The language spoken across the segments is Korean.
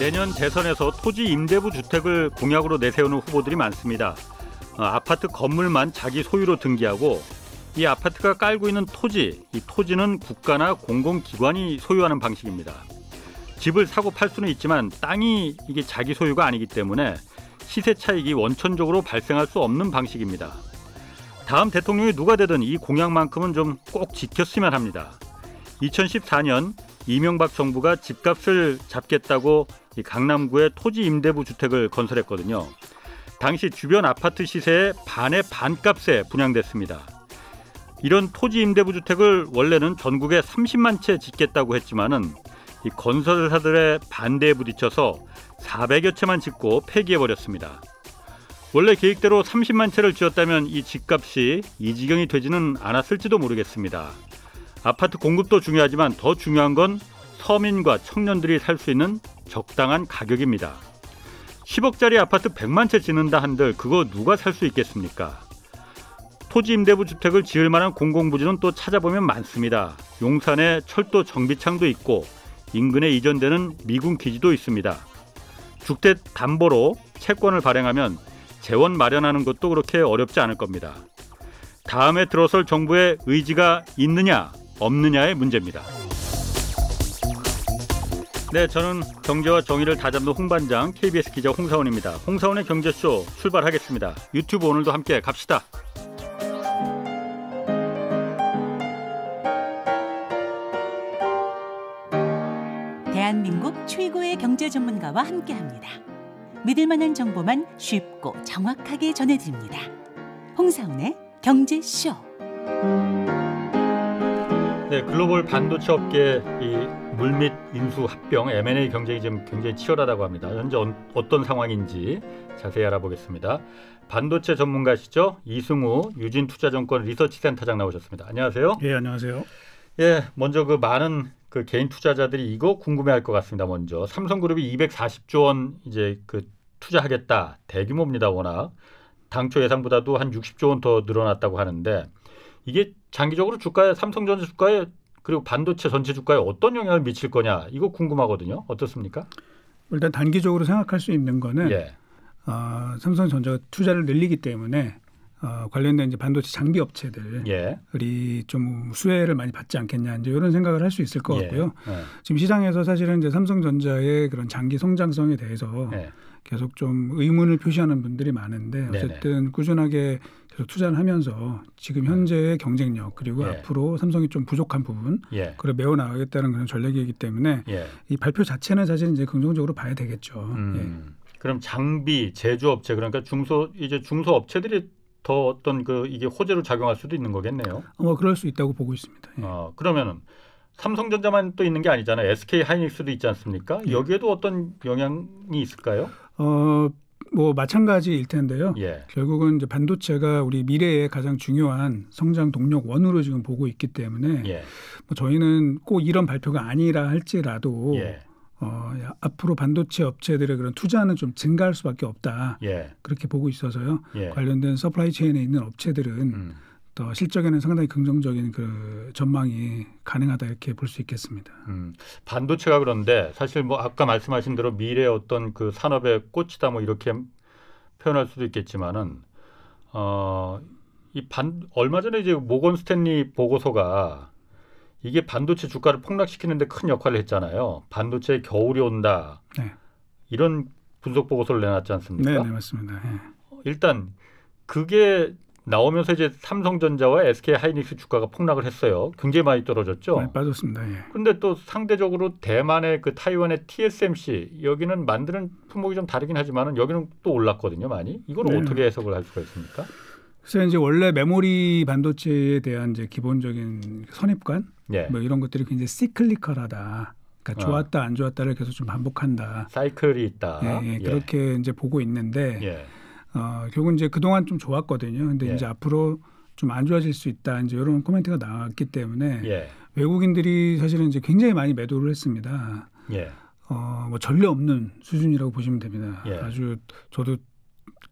내년 대선에서 토지 임대부 주택을 공약으로 내세우는 후보들이 많습니다. 아파트 건물만 자기 소유로 등기하고 이 아파트가 깔고 있는 토지, 이 토지는 국가나 공공기관이 소유하는 방식입니다. 집을 사고 팔 수는 있지만 땅이 이게 자기 소유가 아니기 때문에 시세 차익이 원천적으로 발생할 수 없는 방식입니다. 다음 대통령이 누가 되든 이 공약만큼은 좀 꼭 지켰으면 합니다. 2014년 이명박 정부가 집값을 잡겠다고 이 강남구에 토지 임대부 주택을 건설했거든요. 당시 주변 아파트 시세의 반의 반값에 분양됐습니다. 이런 토지 임대부 주택을 원래는 전국에 30만 채 짓겠다고 했지만은 이 건설사들의 반대에 부딪혀서 400여 채만 짓고 폐기해버렸습니다. 원래 계획대로 30만 채를 지었다면 이 집값이 이 지경이 되지는 않았을지도 모르겠습니다. 아파트 공급도 중요하지만 더 중요한 건 서민과 청년들이 살 수 있는 적당한 가격입니다. 10억짜리 아파트 100만 채 짓는다 한들 그거 누가 살 수 있겠습니까? 토지 임대부 주택을 지을 만한 공공부지는 또 찾아보면 많습니다. 용산에 철도 정비창도 있고 인근에 이전되는 미군 기지도 있습니다. 주택담보로 채권을 발행하면 재원 마련하는 것도 그렇게 어렵지 않을 겁니다. 다음에 들어설 정부의 의지가 있느냐 없느냐의 문제입니다. 네, 저는 경제와 정의를 다잡는 홍반장 KBS 기자 홍사원입니다. 홍사원의 경제쇼 출발하겠습니다. 유튜브 오늘도 함께 갑시다. 대한민국 최고의 경제 전문가와 함께합니다. 믿을 만한 정보만 쉽고 정확하게 전해드립니다. 홍사원의 경제쇼. 네, 글로벌 반도체 업계 이 물밑 인수 합병 M&A 경쟁이 지금 굉장히 치열하다고 합니다. 현재 어떤 상황인지 자세히 알아보겠습니다. 반도체 전문가시죠? 이승우 유진투자증권 리서치센터장 나오셨습니다. 안녕하세요. 예, 안녕하세요. 예, 먼저 그 많은 그 개인 투자자들이 이거 궁금해할 것 같습니다. 먼저 삼성그룹이 240조 원 이제 그 투자하겠다. 대규모입니다. 워낙 당초 예상보다도 한 60조 원 더 늘어났다고 하는데 이게 장기적으로 주가에 삼성전자 주가에 그리고 반도체 전체 주가에 어떤 영향을 미칠 거냐 이거 궁금하거든요. 어떻습니까? 일단 단기적으로 생각할 수 있는 거는 예. 삼성전자가 투자를 늘리기 때문에 관련된 이제 반도체 장비 업체들이 예. 좀 수혜를 많이 받지 않겠냐 이제 이런 생각을 할 수 있을 것 같고요. 예. 지금 시장에서 사실은 이제 삼성전자의 그런 장기 성장성에 대해서 계속 좀 의문을 표시하는 분들이 많은데 어쨌든 네네. 꾸준하게 계속 투자를 하면서 지금 현재의 경쟁력 그리고 앞으로 삼성이 좀 부족한 부분 그걸 메워 나가겠다는 그런 전략이기 때문에 이 발표 자체는 사실 이제 긍정적으로 봐야 되겠죠. 그럼 장비 제조업체 그러니까 중소 업체들이 더 어떤 그 이게 호재로 작용할 수도 있는 거겠네요. 그럴 수 있다고 보고 있습니다. 그러면은 삼성전자만 또 있는 게 아니잖아요. SK 하이닉스도 있지 않습니까? 여기에도 어떤 영향이 있을까요? 마찬가지일 텐데요. 결국은 이제 반도체가 우리 미래의 가장 중요한 성장 동력 원으로 지금 보고 있기 때문에 저희는 꼭 이런 발표가 아니라 할지라도 앞으로 반도체 업체들의 그런 투자는 좀 증가할 수밖에 없다. 그렇게 보고 있어서요. 관련된 서플라이 체인에 있는 업체들은 또 실적에는 상당히 긍정적인 그 전망이 가능하다 이렇게 볼 수 있겠습니다. 반도체가 그런데 사실 뭐 아까 말씀하신 대로 미래의 어떤 그 산업의 꽃이다 뭐 이렇게 표현할 수도 있겠지만은 얼마 전에 이제 모건 스탠리 보고서가 이게 반도체 주가를 폭락시키는 데 큰 역할을 했잖아요. 반도체의 겨울이 온다. 이런 분석 보고서를 내놨지 않습니까? 네, 맞습니다. 일단 그게 나오면서 이제 삼성전자와 SK 하이닉스 주가가 폭락을 했어요. 굉장히 많이 떨어졌죠. 많이 빠졌습니다. 그런데 또 상대적으로 대만의 그 타이완의 TSMC 여기는 만드는 품목이 좀 다르긴 하지만은 여기는 또 올랐거든요, 많이. 이걸 어떻게 해석을 할 수가 있습니까? 그래서 이제 원래 메모리 반도체에 대한 이제 기본적인 선입관 뭐 이런 것들이 굉장히 시클리컬하다. 그러니까 좋았다 안 좋았다를 계속 좀 반복한다. 사이클이 있다. 그렇게 이제 보고 있는데. 결국은 이제 그동안 좀 좋았거든요. 근데 이제 앞으로 좀 안 좋아질 수 있다. 이제 이런 코멘트가 나왔기 때문에 외국인들이 사실은 이제 굉장히 많이 매도를 했습니다. 뭐 전례 없는 수준이라고 보시면 됩니다. 아주 저도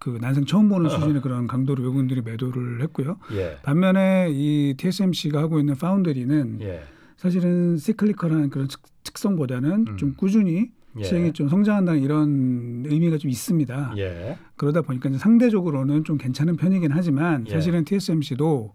그 난생 처음 보는 수준의 그런 강도로 외국인들이 매도를 했고요. 반면에 이 TSMC가 하고 있는 파운드리는 사실은 시클리컬한 그런 특성보다는 좀 꾸준히 시장이 좀 성장한다는 이런 의미가 좀 있습니다. 예. 그러다 보니까 이제 상대적으로는 좀 괜찮은 편이긴 하지만 사실은 TSMC도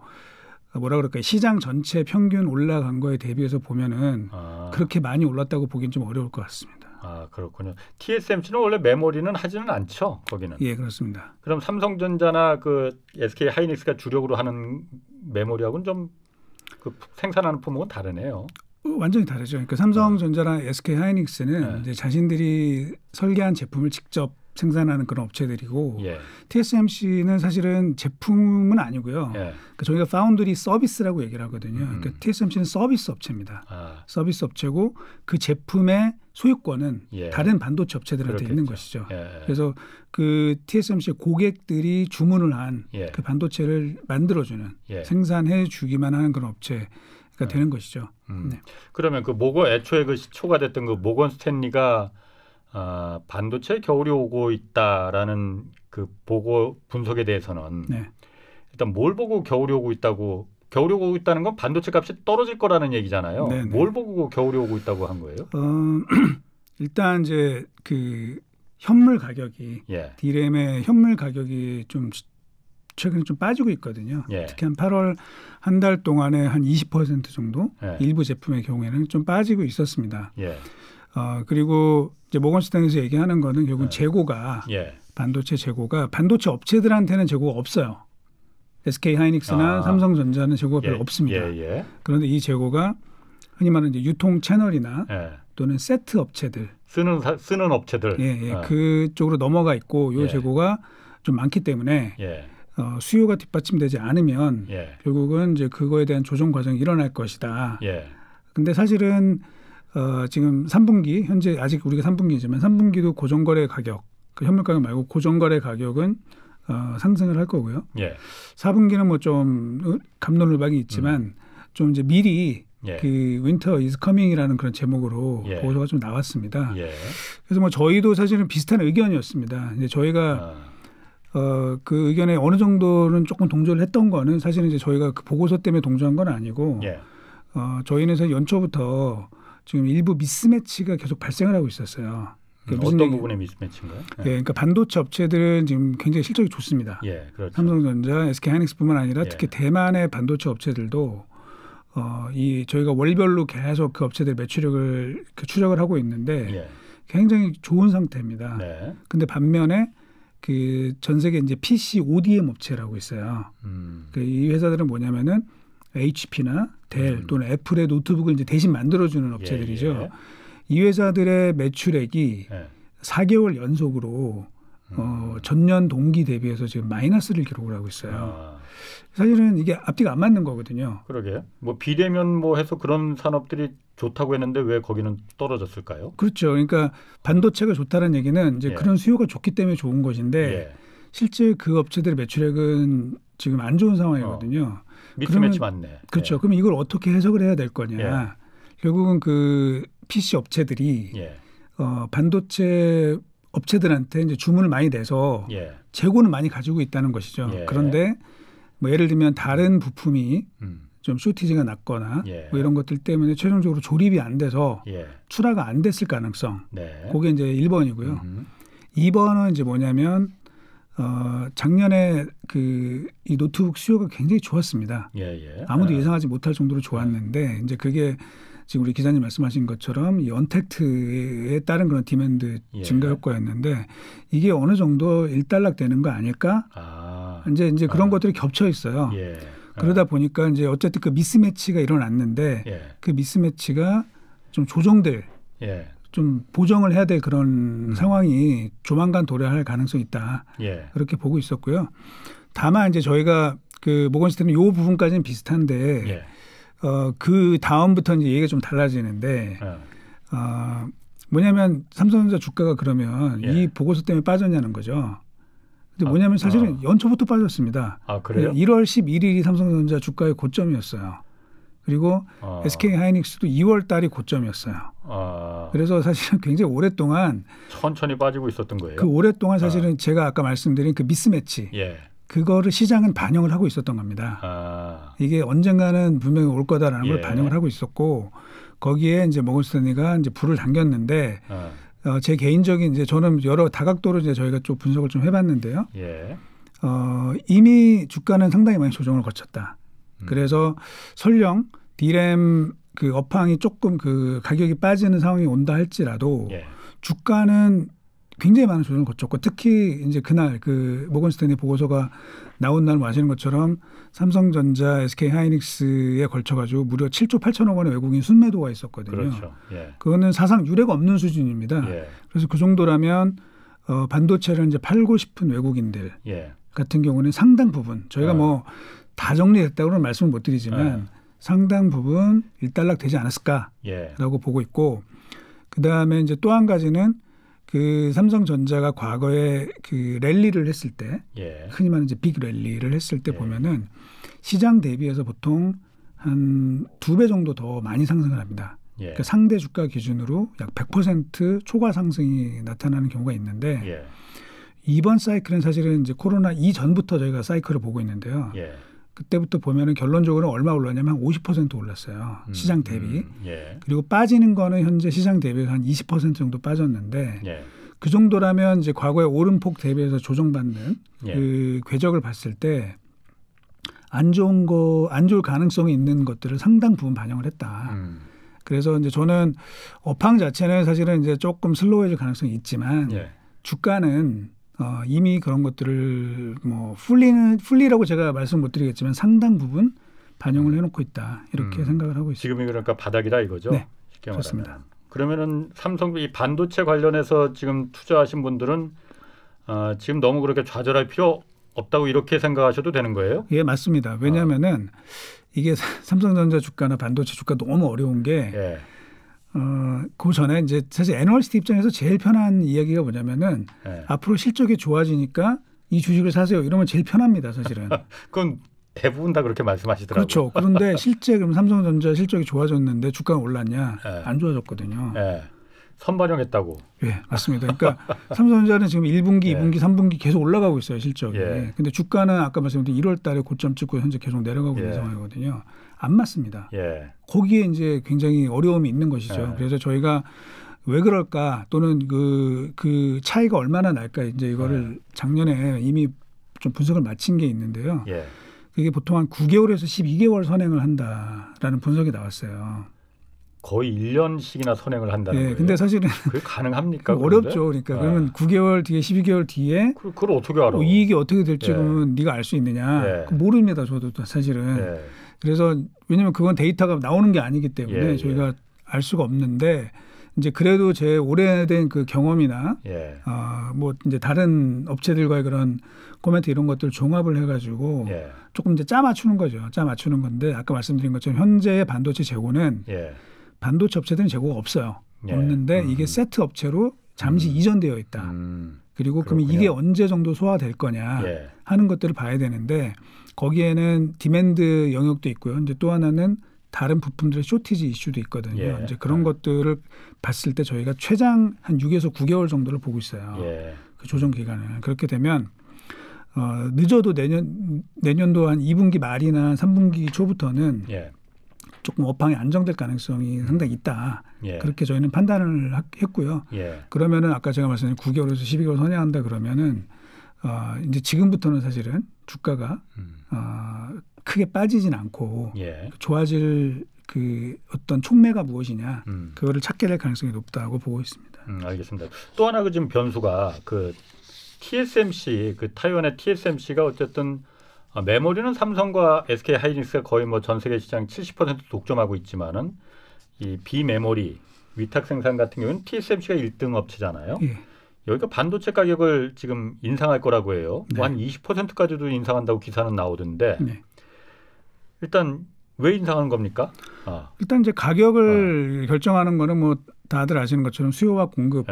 뭐라 그럴까요? 시장 전체 평균 올라간 거에 대비해서 보면은 그렇게 많이 올랐다고 보기는 좀 어려울 것 같습니다. 아, 그렇군요. TSMC는 원래 메모리는 하지는 않죠, 거기는. 예, 그렇습니다. 그럼 삼성전자나 그 SK 하이닉스가 주력으로 하는 메모리하고는 좀 그 생산하는 품목은 다르네요. 완전히 다르죠. 그러니까 삼성전자랑 SK 하이닉스는 이제 자신들이 설계한 제품을 직접 생산하는 그런 업체들이고 TSMC는 사실은 제품은 아니고요. 그러니까 저희가 파운드리 서비스라고 얘기를 하거든요. 그러니까 TSMC는 서비스 업체입니다. 서비스 업체고 그 제품의 소유권은 다른 반도체 업체들한테 있는 것이죠. 그래서 그 TSMC 고객들이 주문을 한 그 반도체를 만들어주는 생산해 주기만 하는 그런 업체가 되는 것이죠. 네. 그러면 그 애초에 그 시초가 됐던 그 모건 스탠리가 반도체 겨울이 오고 있다라는 그 보고 분석에 대해서는 일단 뭘 보고 겨울이 오고 있다는 건 반도체 값이 떨어질 거라는 얘기잖아요. 네네. 뭘 보고 겨울이 오고 있다고 한 거예요? 일단 이제 그 현물 가격이 D램의 현물 가격이 좀 최근에 좀 빠지고 있거든요. 특히 한 8월 한 달 동안에 한 20% 정도 일부 제품의 경우에는 좀 빠지고 있었습니다. 그리고 이제 모건스탠에서 얘기하는 거는 결국은 재고가 반도체 재고가 반도체 업체들한테는 재고가 없어요. SK 하이닉스나 삼성전자는 재고가 별로 없습니다. 그런데 이 재고가 흔히 말하는 이제 유통 채널이나 또는 세트 업체들 쓰는 업체들 그쪽으로 넘어가 있고 이 재고가 좀 많기 때문에 수요가 뒷받침되지 않으면 결국은 이제 그거에 대한 조정 과정이 일어날 것이다. 근데 사실은 지금 3분기 현재 아직 우리가 3분기지만 3분기도 고정거래 가격 그 현물 가격 말고 고정거래 가격은 상승을 할 거고요. 4분기는 뭐 좀 갑론을박이 있지만 좀 이제 미리 그 윈터 이즈 커밍이라는 그런 제목으로 보고서가 좀 나왔습니다. 그래서 뭐 저희도 사실은 비슷한 의견이었습니다. 이제 저희가 그 의견에 어느 정도는 조금 동조를 했던 거는 사실은 이제 저희가 그 보고서 때문에 동조한 건 아니고 저희는 사실 연초부터 지금 일부 미스매치가 계속 발생을 하고 있었어요. 어떤 부분의 미스매치인가요? 그러니까 반도체 업체들은 지금 굉장히 실적이 좋습니다. 그렇죠. 삼성전자, SK 하이닉스뿐만 아니라 특히 대만의 반도체 업체들도 저희가 월별로 계속 그 업체들 매출력을 추적을 하고 있는데 굉장히 좋은 상태입니다. 근데 반면에 그 전 세계 이제 PC ODM 업체라고 있어요. 이 회사들은 뭐냐면은 HP나 델 또는 애플의 노트북을 이제 대신 만들어주는 업체들이죠. 이 회사들의 매출액이 4개월 연속으로 전년 동기 대비해서 지금 마이너스를 기록을 하고 있어요. 사실은 이게 앞뒤가 안 맞는 거거든요. 그러게요. 뭐 비대면 뭐 해서 그런 산업들이 좋다고 했는데 왜 거기는 떨어졌을까요? 그렇죠. 그러니까 반도체가 좋다는 얘기는 이제 그런 수요가 좋기 때문에 좋은 것인데 실제 그 업체들의 매출액은 지금 안 좋은 상황이거든요. 미스매치 맞네. 그렇죠. 그럼 이걸 어떻게 해석을 해야 될 거냐. 결국은 그 PC 업체들이 반도체 업체들한테 이제 주문을 많이 내서 재고는 많이 가지고 있다는 것이죠. 그런데 뭐 예를 들면 다른 부품이 좀 쇼티지가 났거나 뭐 이런 것들 때문에 최종적으로 조립이 안 돼서 출하가 안 됐을 가능성. 그게 이제 1번이고요. 2번은 이제 뭐냐면 작년에 이 노트북 수요가 굉장히 좋았습니다. 아무도 예상하지 못할 정도로 좋았는데 이제 그게 지금 우리 기자님 말씀하신 것처럼 이 언택트에 따른 그런 디맨드 증가 효과였는데 이게 어느 정도 일단락되는 거 아닐까? 이제 그런 것들이 겹쳐 있어요. 그러다 보니까 이제 어쨌든 그 미스매치가 일어났는데 그 미스매치가 좀 조정될 좀 보정을 해야 될 그런 상황이 조만간 도래할 가능성이 있다. 그렇게 보고 있었고요. 다만 이제 저희가 그 모건스탠은 이 부분까지는 비슷한데 그 다음부터 이제 얘기가 좀 달라지는데 뭐냐면 삼성전자 주가가 그러면 이 보고서 때문에 빠졌냐는 거죠. 근데 뭐냐면 사실은 연초부터 빠졌습니다. 그래요? 1월 11일이 삼성전자 주가의 고점이었어요. 그리고 SK 하이닉스도 2월 달이 고점이었어요. 그래서 사실은 굉장히 오랫동안 천천히 빠지고 있었던 거예요. 그 오랫동안 사실은 제가 아까 말씀드린 그 미스매치 그거를 시장은 반영을 하고 있었던 겁니다. 이게 언젠가는 분명히 올 거다라는 걸 반영을 하고 있었고 거기에 이제 모건스탠리가 이제 불을 당겼는데 제 개인적인 이제 저는 여러 다각도로 이제 저희가 좀 분석을 좀 해봤는데요. 예. 이미 주가는 상당히 많이 조정을 거쳤다. 그래서 설령 D램 그 업황이 조금 그 가격이 빠지는 상황이 온다 할지라도 예. 주가는 굉장히 많은 조정을 거쳤고 특히 이제 그날 그 모건 스탠리 보고서가 나온 날 아시는 것처럼 삼성전자, SK 하이닉스에 걸쳐가지고 무려 7조 8천억 원의 외국인 순매도가 있었거든요. 그렇죠. 예. 그거는 사상 유례가 없는 수준입니다. 예. 그래서 그 정도라면 반도체를 이제 팔고 싶은 외국인들 예. 같은 경우는 상당 부분 저희가 뭐 다 정리됐다고는 말씀을 못 드리지만 상당 부분 일단락 되지 않았을까라고 예. 보고 있고 그 다음에 이제 또 한 가지는 그 삼성전자가 과거에 그 랠리를 했을 때 예. 흔히 말하는 이제 빅 랠리를 했을 때 예. 보면은 시장 대비해서 보통 한 2배 정도 더 많이 상승을 합니다. 예. 그러니까 상대 주가 기준으로 약 100% 초과 상승이 나타나는 경우가 있는데 예. 이번 사이클은 사실은 이제 코로나 이전부터 저희가 사이클을 보고 있는데요. 예. 그때부터 보면은 결론적으로 얼마 올랐냐면 한 50% 올랐어요. 시장 대비. 예. 그리고 빠지는 거는 현재 시장 대비해서 한 20% 정도 빠졌는데 예. 그 정도라면 이제 과거의 오름폭 대비해서 조정받는 예. 그 궤적을 봤을 때 안 좋을 가능성이 있는 것들을 상당 부분 반영을 했다. 그래서 이제 저는 업황 자체는 사실은 이제 조금 슬로우해질 가능성이 있지만 예. 주가는 이미 그런 것들을 뭐 풀리라고 제가 말씀 못 드리겠지만 상당 부분 반영을 해놓고 있다 이렇게 생각을 하고 있습니다. 지금이 그러니까 바닥이다 이거죠? 네, 쉽게 그렇습니다. 그러면은 삼성 이 반도체 관련해서 지금 투자하신 분들은 지금 너무 그렇게 좌절할 필요 없다고 이렇게 생각하셔도 되는 거예요? 예, 맞습니다. 왜냐하면은 이게 삼성전자 주가나 반도체 주가 너무 어려운 게 예. 그 전에 이제 사실 애널리스트 입장에서 제일 편한 이야기가 뭐냐면은 예. 앞으로 실적이 좋아지니까 이 주식을 사세요. 이러면 제일 편합니다, 사실은. 그건 대부분 다 그렇게 말씀하시더라고요. 그렇죠. 그런데 실제 그럼 삼성전자 실적이 좋아졌는데 주가가 올랐냐? 예. 안 좋아졌거든요. 예. 선반영했다고. 예, 맞습니다. 그러니까 삼성전자는 지금 1분기, 예. 2분기, 3분기 계속 올라가고 있어요, 실적이. 예. 근데 주가는 아까 말씀드린 1월 달에 고점 찍고 현재 계속 내려가고 있는 예. 상황이거든요. 안 맞습니다. 예. 거기에 이제 굉장히 어려움이 있는 것이죠. 예. 그래서 저희가 왜 그럴까 또는 그 차이가 얼마나 날까 이제 이거를 작년에 이미 좀 분석을 마친 게 있는데요. 예. 그게 보통 한 9개월에서 12개월 선행을 한다라는 분석이 나왔어요. 거의 1년씩이나 선행을 한다는 거예요. 근데 사실은 그게 가능합니까? 어렵죠. 그러니까 그러면 9개월 뒤에 12개월 뒤에 그걸 어떻게 알아? 이익이 어떻게 될지 그러면 네가 알 수 있느냐? 예. 모릅니다. 저도 사실은. 예. 그래서 왜냐하면 그건 데이터가 나오는 게 아니기 때문에 예. 저희가 알 수가 없는데 이제 그래도 제 오래된 그 경험이나 예. 뭐 이제 다른 업체들과의 그런 코멘트 이런 것들 종합을 해가지고 예. 조금 이제 짜 맞추는 거죠. 짜 맞추는 건데 아까 말씀드린 것처럼 현재의 반도체 재고는 예. 반도체 업체들은 재고가 없어요. 예. 없는데 이게 세트 업체로 잠시 이전되어 있다. 그리고 그러면 그렇군요. 이게 언제 정도 소화될 거냐 예. 하는 것들을 봐야 되는데 거기에는 디맨드 영역도 있고요. 이제 또 하나는 다른 부품들의 쇼티지 이슈도 있거든요. 예. 이제 그런 것들을 봤을 때 저희가 최장 한 6에서 9개월 정도를 보고 있어요. 예. 그 조정 기간을. 그렇게 되면 늦어도 내년도 한 2분기 말이나 3분기 초부터는 예. 조금 업황이 안정될 가능성이 상당히 있다. 예. 그렇게 저희는 판단을 했고요. 예. 그러면은 아까 제가 말씀드린 9개월에서 12개월 선행한다 그러면은 이제 지금부터는 사실은 주가가 크게 빠지진 않고 예. 좋아질 그 어떤 촉매가 무엇이냐 그거를 찾게 될 가능성이 높다고 보고 있습니다. 알겠습니다. 또 하나 그 지금 변수가 그 TSMC 그 타이완의 TSMC가 어쨌든 메모리는 삼성과 SK 하이닉스가 거의 뭐 전 세계 시장 70% 독점하고 있지만은 이 비메모리 위탁 생산 같은 경우는 TSMC가 1등 업체잖아요. 예. 여기가 반도체 가격을 지금 인상할 거라고 해요. 네. 뭐 한 20%까지도 인상한다고 기사는 나오던데 네. 일단 왜 인상하는 겁니까? 일단 이제 가격을 결정하는 거는 뭐 다들 아시는 것처럼 수요와 공급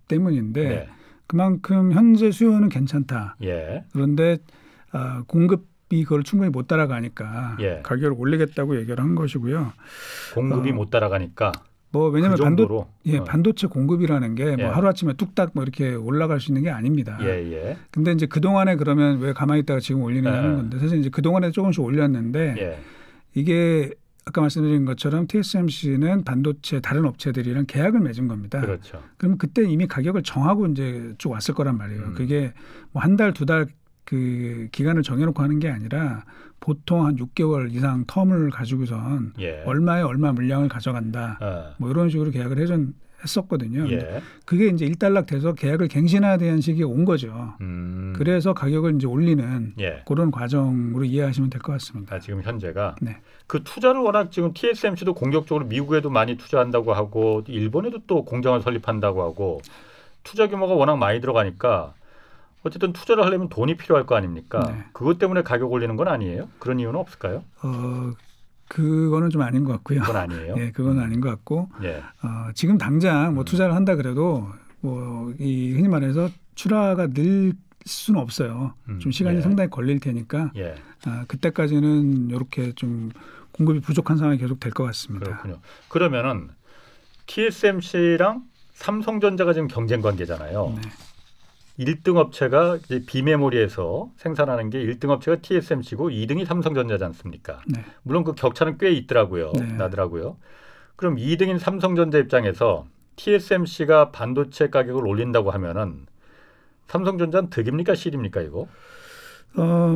때문인데 네. 그만큼 현재 수요는 괜찮다. 예. 그런데 공급이 그걸 충분히 못 따라가니까 예. 가격을 올리겠다고 얘기를 한 것이고요. 공급이 못 따라가니까 뭐 왜냐하면 그 정도로? 반도체 공급이라는 게 뭐 예. 하루아침에 뚝딱 뭐 이렇게 올라갈 수 있는 게 아닙니다. 예. 근데 이제 그동안에 그러면 왜 가만히 있다가 지금 올리느냐 하는 건데 사실 이제 그동안에 조금씩 올렸는데 예. 이게 아까 말씀드린 것처럼 TSMC는 반도체 다른 업체들이랑 계약을 맺은 겁니다. 그렇죠. 그럼 그때 이미 가격을 정하고 이제 쭉 왔을 거란 말이에요. 그게 뭐 한 달, 두 달 그 기간을 정해놓고 하는 게 아니라 보통 한 6개월 이상 텀을 가지고선 예. 얼마에 얼마 물량을 가져간다. 뭐 이런 식으로 계약을 했었거든요. 예. 그게 이제 일단락돼서 계약을 갱신해야 되는 시기에 온 거죠. 그래서 가격을 이제 올리는 예. 그런 과정으로 이해하시면 될 것 같습니다. 지금 현재가 네. 그 투자를 워낙 지금 TSMC도 공격적으로 미국에도 많이 투자한다고 하고 일본에도 또 공장을 설립한다고 하고 투자 규모가 워낙 많이 들어가니까 어쨌든 투자를 하려면 돈이 필요할 거 아닙니까? 네. 그것 때문에 가격 올리는 건 아니에요? 그런 이유는 없을까요? 그거는 좀 아닌 것 같고요. 그건 아니에요. 네, 그건 아닌 것 같고 예. 지금 당장 뭐 투자를 한다 그래도 뭐 이 흔히 말해서 출하가 늘 수는 없어요. 좀 시간이 예. 상당히 걸릴 테니까 예. 그때까지는 이렇게 좀 공급이 부족한 상황이 계속 될 것 같습니다. 그렇군요. 그러면은 TSMC랑 삼성전자가 지금 경쟁 관계잖아요. 네. 1등 업체가 이제 비메모리에서 생산하는 게 1등 업체가 TSMC고 2등이 삼성전자지 않습니까? 네. 물론 그 격차는 꽤 있더라고요. 네. 나더라고요. 그럼 2등인 삼성전자 입장에서 TSMC가 반도체 가격을 올린다고 하면은 삼성전자는 득입니까 실입니까 이거?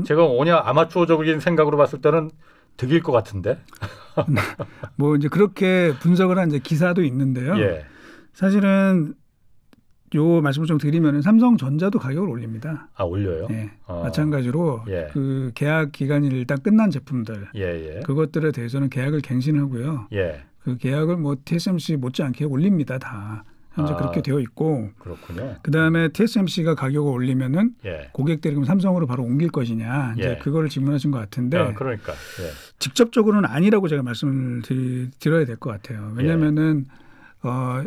제가 그냥 아마추어적인 생각으로 봤을 때는 득일 것 같은데. 뭐 이제 그렇게 분석을 한 이제 기사도 있는데요. 예. 사실은 요 말씀을 좀 드리면 삼성전자도 가격을 올립니다. 올려요? 네. 마찬가지로 예. 그 계약 기간이 일단 끝난 제품들 예. 그것들에 대해서는 계약을 갱신하고요. 예. 그 계약을 뭐 TSMC 못지않게 올립니다. 다 현재 그렇게 되어 있고. 그렇군요. 그다음에 TSMC가 가격을 올리면은 예. 고객들이 그럼 삼성으로 바로 옮길 것이냐 이제 그거를 질문하신 것 같은데. 그러니까 직접적으로는 아니라고 제가 말씀을 드려야 될 것 같아요. 왜냐하면은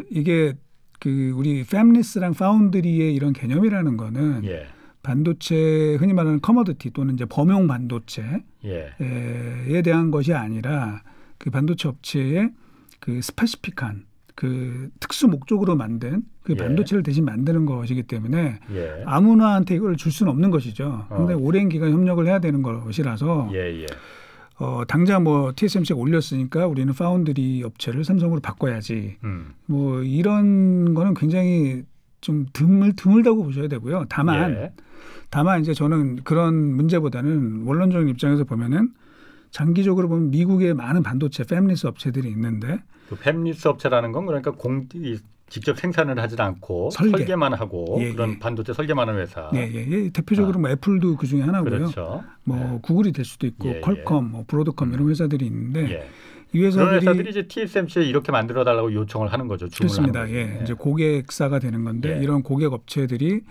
이게 그 우리 팹리스랑 파운드리의 이런 개념이라는 거는 반도체 흔히 말하는 커머디티 또는 이제 범용 반도체에 대한 것이 아니라 그 반도체 업체의 그 스페시픽한 그 특수 목적으로 만든 그 반도체를 대신 만드는 것이기 때문에 아무나한테 이걸 줄 수는 없는 것이죠. 근데 오랜 기간 협력을 해야 되는 것이라서 당장 뭐 TSMC가 올렸으니까 우리는 파운드리 업체를 삼성으로 바꿔야지. 뭐 이런 거는 굉장히 좀 드물다고 보셔야 되고요. 다만 이제 저는 그런 문제보다는 원론적인 입장에서 보면은 장기적으로 보면 미국에 많은 반도체 팹리스 업체들이 있는데 그 팹리스 업체라는 건 그러니까 직접 생산을 하지 않고 설계만 하고 그런 반도체 설계만 하는 회사. 대표적으로 뭐 애플도 그 중에 하나고요. 그렇죠. 뭐 구글이 될 수도 있고 퀄컴, 뭐 브로드컴 이런 회사들이 있는데 이 그런 회사들이 이제 TSMC에 이렇게 만들어 달라고 요청을 하는 거죠. 그렇습니다. 이제 고객사가 되는 건데 이런 고객 업체들이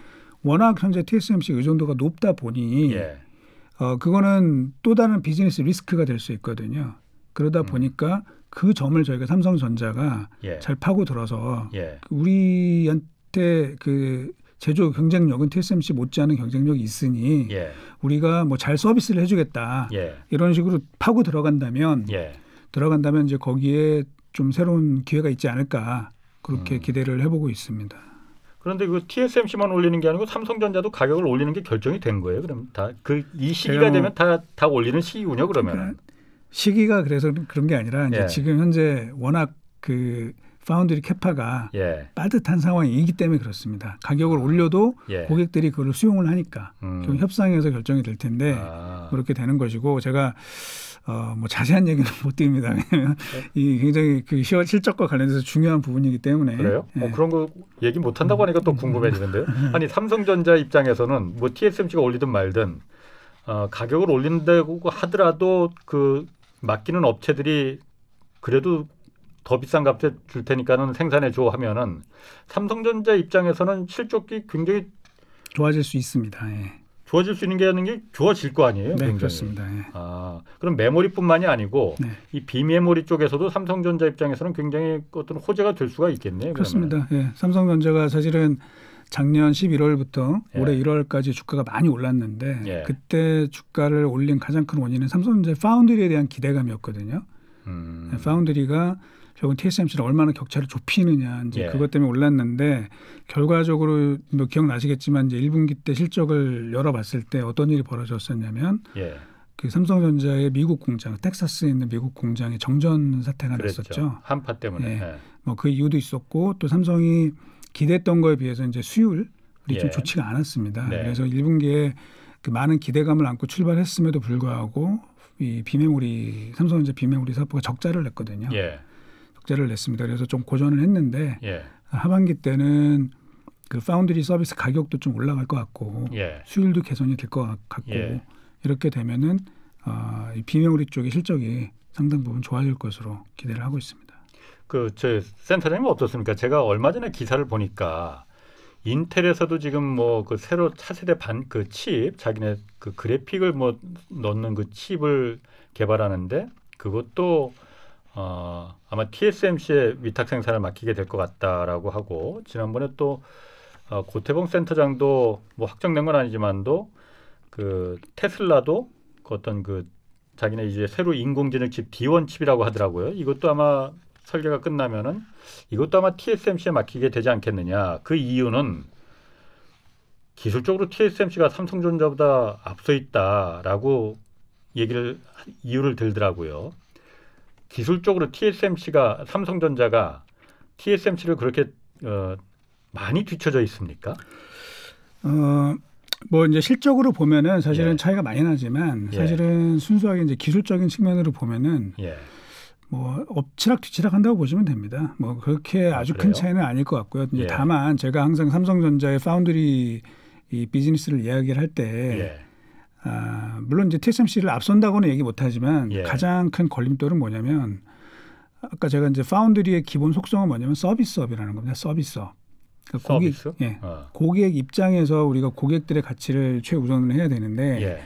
워낙 현재 TSMC 의존도가 높다 보니 그거는 또 다른 비즈니스 리스크가 될 수 있거든요. 그러다 보니까 그 점을 저희가 삼성전자가 잘 파고들어서 우리한테 그 제조 경쟁력은 TSMC 못지않은 경쟁력이 있으니 우리가 뭐 잘 서비스를 해주겠다 이런 식으로 파고 들어간다면 이제 거기에 좀 새로운 기회가 있지 않을까 그렇게 기대를 해보고 있습니다. 그런데 그 TSMC만 올리는 게 아니고 삼성전자도 가격을 올리는 게 결정이 된 거예요. 그럼 이 시기가 되면 다 올리는 시기군요. 그러면 시기가 그래서 그런 게 아니라 이제 지금 현재 워낙 그 파운드리 캐파가 빠듯한 상황이기 때문에 그렇습니다. 가격을 올려도 고객들이 그걸 수용을 하니까 좀 협상에서 결정이 될 텐데 그렇게 되는 것이고 제가 뭐 자세한 얘기는 못 드립니다. 왜냐하면 이 굉장히 그 실적과 관련해서 중요한 부분이기 때문에. 그래요? 그런 거 얘기 못 한다고 하니까 또 궁금해지는데요. 아니 삼성전자 입장에서는 뭐 TSMC가 올리든 말든 가격을 올린다고 하더라도 그 맡기는 업체들이 그래도 더 비싼 값에 줄 테니까는 생산해 줘 하면은 삼성전자 입장에서는 실적이 굉장히 좋아질 수 있습니다. 좋아질 수 있는 게 좋아질 거 아니에요? 네, 굉장히. 그렇습니다. 그럼 메모리뿐만이 아니고 이 비메모리 쪽에서도 삼성전자 입장에서는 굉장히 어떤 호재가 될 수가 있겠네요. 그렇습니다. 삼성전자가 사실은 작년 11월부터 올해 1월까지 주가가 많이 올랐는데 그때 주가를 올린 가장 큰 원인은 삼성전자 파운드리에 대한 기대감이었거든요. 파운드리가 결국 TSMC를 얼마나 격차를 좁히느냐 이제 그것 때문에 올랐는데 결과적으로 뭐 기억나시겠지만 이제 1분기 때 실적을 열어봤을 때 어떤 일이 벌어졌었냐면 그 삼성전자의 미국 공장, 텍사스에 있는 미국 공장에 정전 사태가 그랬죠. 났었죠. 한파 때문에. 예. 네. 뭐 그 이유도 있었고 또 삼성이 기대했던 거에 비해서 이제 수율이 예. 좀 좋지가 않았습니다. 네. 그래서 1분기에 그 많은 기대감을 안고 출발했음에도 불구하고 이 비메모리 삼성전자 비메모리 사업부가 적자를 냈거든요. 예. 적자를 냈습니다. 그래서 좀 고전을 했는데 예. 하반기 때는 그 파운드리 서비스 가격도 좀 올라갈 것 같고 예. 수율도 개선이 될 것 같고 예. 이렇게 되면은 이 비메모리 쪽의 실적이 상당 부분 좋아질 것으로 기대를 하고 있습니다. 저 센터장님 어떻습니까? 제가 얼마 전에 기사를 보니까 인텔에서도 지금 뭐 그 새로 차세대 그 칩 자기네 그 그래픽을 뭐 넣는 그 칩을 개발하는데 그것도 아마 TSMC에 위탁 생산을 맡기게 될 것 같다라고 하고 지난번에 또 고태봉 센터장도 뭐 확정된 건 아니지만도 그 테슬라도 그 어떤 그 자기네 이제 새로 인공지능 칩 D1 칩이라고 하더라고요. 이것도 아마 설계가 끝나면은 이것도 아마 TSMC에 맡기게 되지 않겠느냐. 그 이유는 기술적으로 TSMC가 삼성전자보다 앞서 있다라고 이유를 들더라고요. 기술적으로 삼성전자가 TSMC를 그렇게 많이 뒤쳐져 있습니까? 뭐 이제 실적으로 보면은 사실은 예. 차이가 많이 나지만 예. 사실은 순수하게 이제 기술적인 측면으로 보면은 예. 뭐 엎치락 뒤치락 한다고 보시면 됩니다. 뭐 그렇게 아주 그래요? 큰 차이는 아닐 것 같고요. 이제 예. 다만 제가 항상 삼성전자의 파운드리 이 비즈니스를 이야기를 할 때 예. 물론 이제 TSMC를 앞선다고는 얘기 못하지만 예. 가장 큰 걸림돌은 뭐냐면 아까 제가 이제 파운드리의 기본 속성은 뭐냐면 서비스업이라는 겁니다. 서비스업. 그러니까 서비스? 고객 입장에서 우리가 고객들의 가치를 최우선을 해야 되는데 예.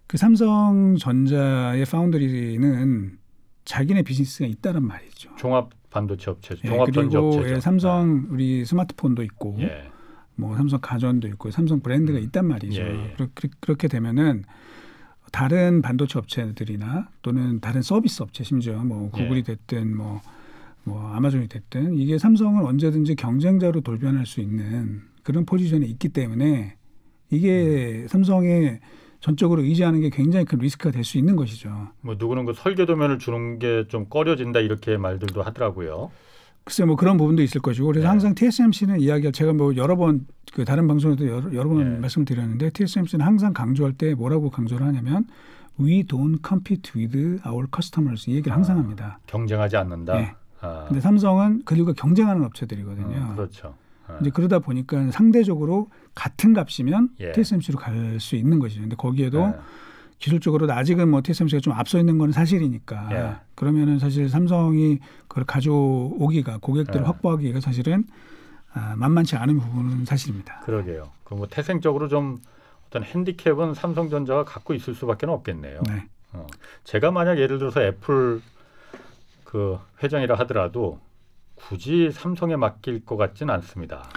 그 삼성전자의 파운드리는 자기네 비즈니스가 있다란 말이죠. 종합 반도체 업체죠. 예, 종합 전지 그리고 업체죠. 삼성 우리 스마트폰도 있고 예. 뭐 삼성 가전도 있고 삼성 브랜드가 있단 말이죠. 예. 그렇게 되면은 다른 반도체 업체들이나 또는 다른 서비스 업체 심지어 뭐 구글이 됐든 뭐 아마존이 됐든 이게 삼성을 언제든지 경쟁자로 돌변할 수 있는 그런 포지션에 있기 때문에 이게 삼성의 전적으로 의지하는 게 굉장히 큰 리스크가 될 수 있는 것이죠. 뭐 누구는 그 설계 도면을 주는 게 좀 꺼려진다 이렇게 말들도 하더라고요. 글쎄 뭐 그런 부분도 있을 것이고 그래서 항상 TSMC는 이야기할 제가 뭐 여러 번 그 다른 방송에도 여러 번 말씀을 드렸는데 TSMC는 항상 강조할 때 뭐라고 강조를 하냐면 We don't compete with our customers 이 얘기를 항상 합니다. 경쟁하지 않는다. 네. 근데 삼성은 그들과 경쟁하는 업체들이거든요. 그렇죠. 이제 그러다 보니까 상대적으로 같은 값이면 예. TSMC로 갈 수 있는 것이죠. 근데 거기에도 기술적으로 아직은 뭐 TSMC가 좀 앞서 있는 건 사실이니까 그러면은 사실 삼성이 그걸 가져오기가 고객들을 확보하기가 사실은 만만치 않은 부분은 사실입니다. 그러게요. 그럼 뭐 태생적으로 좀 어떤 핸디캡은 삼성전자가 갖고 있을 수밖에 없겠네요. 네. 제가 만약 예를 들어서 애플 그 회장이라 하더라도 굳이 삼성에 맡길 것 같지는 않습니다.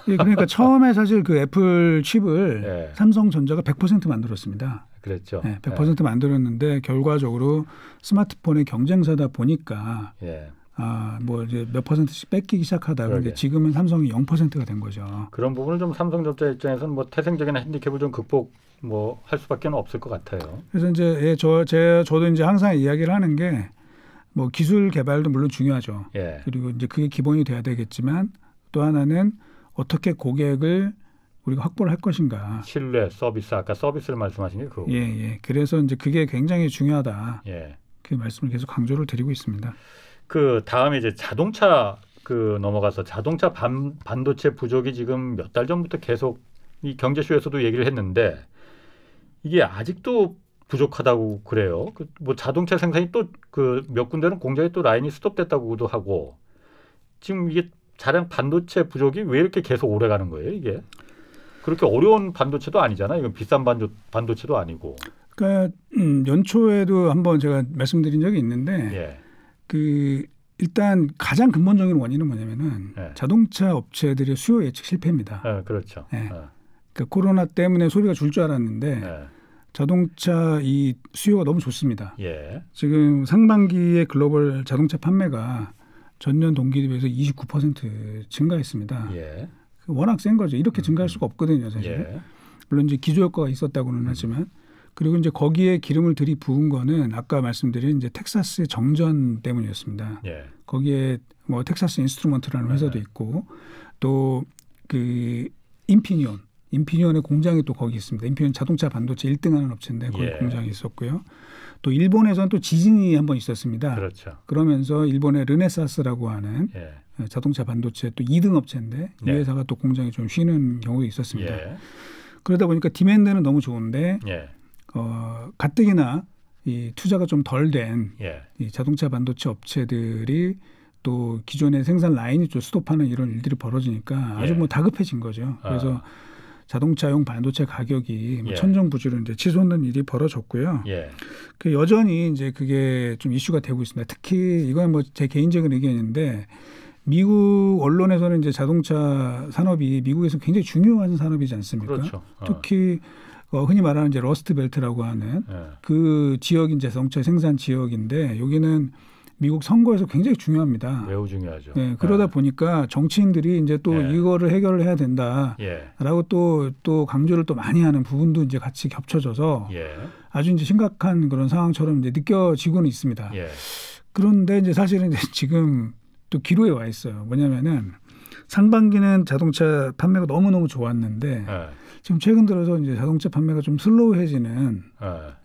예, 그러니까 처음에 사실 그 애플 칩을 삼성전자가 100% 만들었습니다. 그랬죠. 네, 100% 만들었는데 결과적으로 스마트폰의 경쟁사다 보니까 뭐 이제 몇 %씩 뺏기기 시작하다가 근데 지금은 삼성이 0%가 된 거죠. 그런 부분을 좀 삼성전자 입장에서는 뭐 태생적인 핸디캡을 좀 극복 뭐 할 수밖에 없을 것 같아요. 그래서 이제 저도 이제 항상 이야기를 하는 게 뭐 기술 개발도 물론 중요하죠. 그리고 이제 그게 기본이 돼야 되겠지만 또 하나는 어떻게 고객을 우리가 확보를 할 것인가. 신뢰, 서비스 아까 서비스를 말씀하신 게 그거. 그래서 이제 그게 굉장히 중요하다. 그 말씀을 계속 강조를 드리고 있습니다. 그 다음에 이제 자동차 넘어가서 자동차 반도체 부족이 지금 몇 달 전부터 계속 이 경제쇼에서도 얘기를 했는데 이게 아직도 부족하다고 그래요. 뭐 자동차 생산이 또 그 몇 군데는 공장에 또 라인이 스톱됐다고도 하고 지금 이게 차량 반도체 부족이 왜 이렇게 계속 오래 가는 거예요? 이게 그렇게 어려운 반도체도 아니잖아요. 이건 비싼 반도체도 아니고. 그러니까 연초에도 한번 제가 말씀드린 적이 있는데 그 일단 가장 근본적인 원인은 뭐냐면은 자동차 업체들의 수요 예측 실패입니다. 그렇죠. 그러니까 코로나 때문에 소비가 줄 줄 알았는데 자동차 이 수요가 너무 좋습니다. 지금 상반기에 글로벌 자동차 판매가 전년 동기 대비해서 29% 증가했습니다. 워낙 센 거죠. 이렇게 증가할 수가 없거든요, 사실. 물론 이제 기저 효과가 있었다고는 하지만 그리고 이제 거기에 기름을 들이부은 거는 아까 말씀드린 이제 텍사스 정전 때문이었습니다. 예. 거기에 뭐 텍사스 인스트루먼트라는 회사도 있고 또 그 인피니온의 공장이 또 거기 있습니다. 인피니온 자동차 반도체 1등하는 업체인데 거기 공장이 있었고요. 또 일본에서는 또 지진이 한번 있었습니다. 그렇죠. 그러면서 일본의 르네사스라고 하는 자동차 반도체 또 2등 업체인데 이 회사가 또 공장이 좀 쉬는 경우도 있었습니다. 그러다 보니까 디맨드는 너무 좋은데 가뜩이나 이 투자가 좀 덜 된 이 자동차 반도체 업체들이 또 기존의 생산 라인이 좀 스톱하는 이런 일들이 벌어지니까 아주 뭐 다급해진 거죠. 그래서 자동차용 반도체 가격이 뭐 천정부지로 이제 치솟는 일이 벌어졌고요. 그 여전히 이제 그게 좀 이슈가 되고 있습니다. 특히 이건 뭐 제 개인적인 의견인데 미국 언론에서는 이제 자동차 산업이 미국에서 굉장히 중요한 산업이지 않습니까? 그렇죠. 특히 흔히 말하는 이제 러스트 벨트라고 하는 그 지역인 자동차 생산 지역인데 여기는 미국 선거에서 굉장히 중요합니다. 매우 중요하죠. 네, 그러다 보니까 정치인들이 이제 또 이거를 해결을 해야 된다라고 또 강조를 또 많이 하는 부분도 이제 같이 겹쳐져서 아주 이제 심각한 그런 상황처럼 이제 느껴지고는 있습니다. 그런데 이제 사실은 이제 지금 또 기로에 와 있어요. 뭐냐면은 상반기는 자동차 판매가 너무너무 좋았는데 지금 최근 들어서 이제 자동차 판매가 좀 슬로우해지는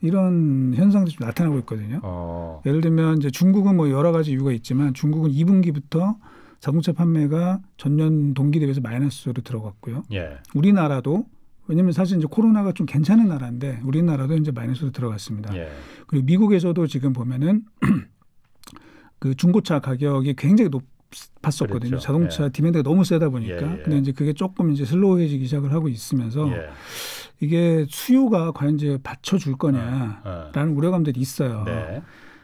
이런 현상도 좀 나타나고 있거든요. 예를 들면 이제 중국은 뭐 여러 가지 이유가 있지만 중국은 2분기부터 자동차 판매가 전년 동기 대비해서 마이너스로 들어갔고요. 우리나라도 왜냐하면 사실 이제 코로나가 좀 괜찮은 나라인데 우리나라도 이제 마이너스로 들어갔습니다. 그리고 미국에서도 지금 보면은 그 중고차 가격이 굉장히 높았었거든요. 그렇죠. 자동차 디맨드가 너무 세다 보니까. 근데 이제 그게 조금 이제 슬로우해지기 시작을 하고 있으면서 이게 수요가 과연 이제 받쳐줄 거냐라는 우려감들이 있어요.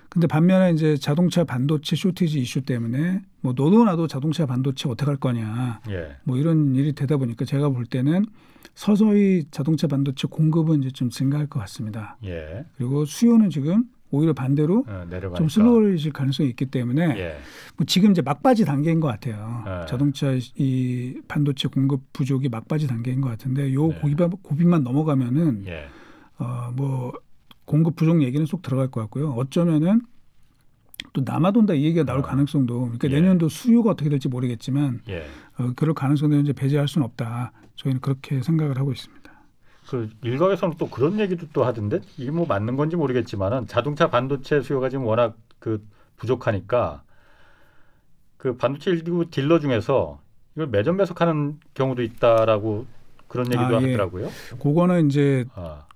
근데 반면에 이제 자동차 반도체 쇼티지 이슈 때문에 뭐 너도 나도 자동차 반도체 어떻게 할 거냐 뭐 이런 일이 되다 보니까 제가 볼 때는 서서히 자동차 반도체 공급은 이제 좀 증가할 것 같습니다. 그리고 수요는 지금 오히려 반대로 좀 슬로우해질 가능성이 있기 때문에 뭐 지금 이제 막바지 단계인 것 같아요. 자동차 이 반도체 공급 부족이 막바지 단계인 것 같은데 요 고비만 넘어가면은 뭐 공급 부족 얘기는 쏙 들어갈 것 같고요. 어쩌면은 또 남아돈다 이 얘기가 나올 가능성도 그러니까 내년도 수요가 어떻게 될지 모르겠지만 그럴 가능성도 이제 배제할 수는 없다. 저희는 그렇게 생각을 하고 있습니다. 그 일각에서는 또 그런 얘기도 또 하던데 이게 뭐 맞는 건지 모르겠지만은 자동차 반도체 수요가 지금 워낙 그 부족하니까 그 반도체 일부 딜러 중에서 이걸 매점 매석하는 경우도 있다라고 그런 얘기도 하더라고요. 그거는 이제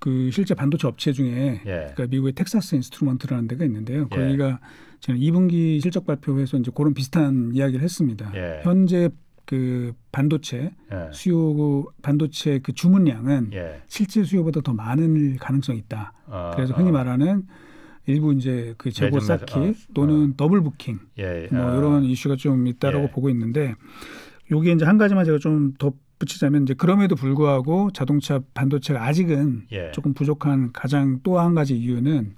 그 실제 반도체 업체 중에 그러니까 미국의 텍사스 인스트루먼트라는 데가 있는데요. 거기가 지난 2분기 실적 발표에서 이제 그런 비슷한 이야기를 했습니다. 현재 그 반도체 수요 반도체 그 주문량은 실제 수요보다 더 많을 가능성이 있다. 그래서 흔히 말하는 일부 이제 그 재고 쌓기 또는 더블 부킹 뭐 이런 이슈가 좀 있다라고 보고 있는데 여기에 이제 한 가지만 제가 좀 덧붙이자면 이제 그럼에도 불구하고 자동차 반도체가 아직은 조금 부족한 가장 또 한 가지 이유는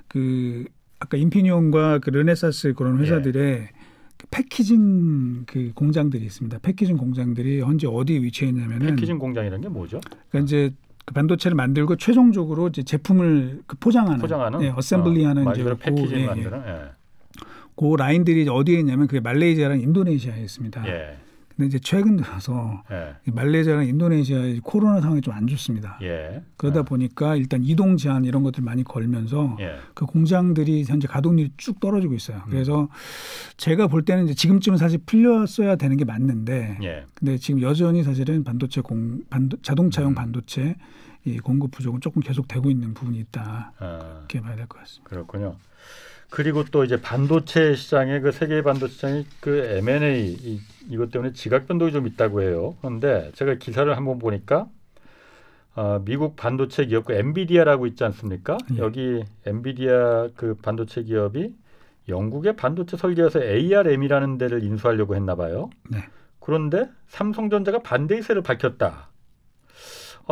그 아까 인피니온과 그 르네사스 그런 회사들의 패키징 그 공장들이 있습니다. 패키징 공장들이 현재 어디에 위치해 있냐면은 패키징 공장이라는 게 뭐죠? 그러니까 이제 그 반도체를 만들고 최종적으로 이제 제품을 그 포장하는 어셈블리하는 이제 패키징 만드는 그 라인들이 어디에 있냐면 그게 말레이시아랑 인도네시아에 있습니다. 근데 이제 최근 들어서 말레이시아랑 인도네시아의 코로나 상황이 좀 안 좋습니다. 그러다 보니까 일단 이동 제한 이런 것들 많이 걸면서 그 공장들이 현재 가동률이 쭉 떨어지고 있어요. 그래서 제가 볼 때는 이제 지금쯤은 사실 풀렸어야 되는 게 맞는데, 근데 지금 여전히 사실은 자동차용 반도체 이 공급 부족은 조금 계속되고 있는 부분이 있다. 이렇게 봐야 될 것 같습니다. 그렇군요. 그리고 또 이제 반도체 시장에 그 세계 반도체 시장이 그 M&A 이것 때문에 지각 변동이 좀 있다고 해요. 그런데 제가 기사를 한번 보니까 미국 반도체 기업 그 엔비디아라고 있지 않습니까? 여기 엔비디아 그 반도체 기업이 영국의 반도체 설계에서 ARM이라는 데를 인수하려고 했나 봐요. 그런데 삼성전자가 반대 의사를 밝혔다.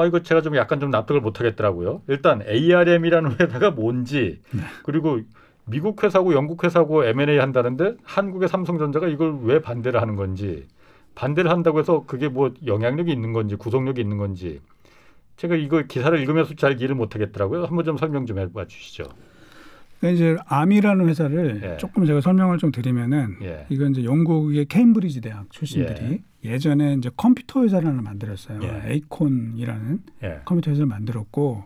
이거 제가 좀 약간 좀 납득을 못 하겠더라고요. 일단 ARM이라는 회사가 뭔지 그리고 미국 회사고 영국 회사고 M&A 한다는데 한국의 삼성전자가 이걸 왜 반대를 하는 건지 반대를 한다고 해서 그게 뭐 영향력이 있는 건지 구속력이 있는 건지 제가 이거 기사를 읽으면서 잘 이해를 못하겠더라고요. 한번 좀 설명 좀 해봐 주시죠. 이제 암이라는 회사를 예. 조금 제가 설명을 좀 드리면은 예. 이건 이제 영국의 케임브리지 대학 출신들이 예전에 이제 컴퓨터 회사를 하나 만들었어요. 예. 에이콘이라는 예. 컴퓨터 회사를 만들었고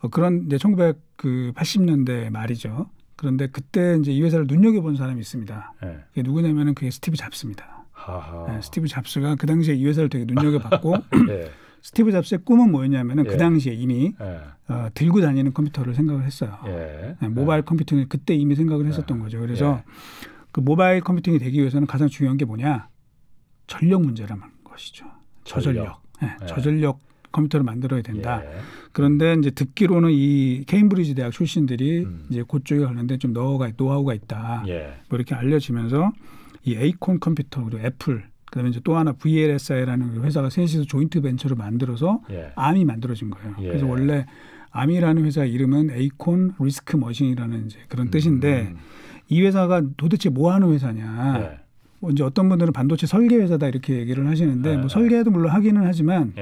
그런 이제 1980년대 말이죠. 그런데 그때 이제 이 회사를 눈여겨본 사람이 있습니다. 예. 그게 누구냐면은 그게 스티브 잡스입니다. 하하. 네, 스티브 잡스가 그 당시에 이 회사를 되게 눈여겨봤고 예. 스티브 잡스의 꿈은 뭐였냐면은 예. 그 당시에 이미 들고 다니는 컴퓨터를 생각을 했어요. 예. 네, 모바일 컴퓨팅을 그때 이미 생각을 했었던 거죠. 그래서 그 모바일 컴퓨팅이 되기 위해서는 가장 중요한 게 뭐냐? 전력 문제라는 것이죠. 저전력. 네, 저전력 컴퓨터를 만들어야 된다. 예. 그런데 이제 듣기로는 이 케임브리지 대학 출신들이 이제 그쪽에 관련된 좀 노하우가 있다. 예. 뭐 이렇게 알려지면서 이 에이콘 컴퓨터 그리고 애플 그다음에 이제 또 하나 VLSI라는 회사가 셋이서 조인트 벤처를 만들어서 암이 만들어진 거예요. 예. 그래서 원래 암이라는 회사 이름은 에이콘 리스크 머신이라는 이제 그런 뜻인데 이 회사가 도대체 뭐 하는 회사냐? 이제 어떤 분들은 반도체 설계 회사다 이렇게 얘기를 하시는데 뭐 설계도 물론 하기는 하지만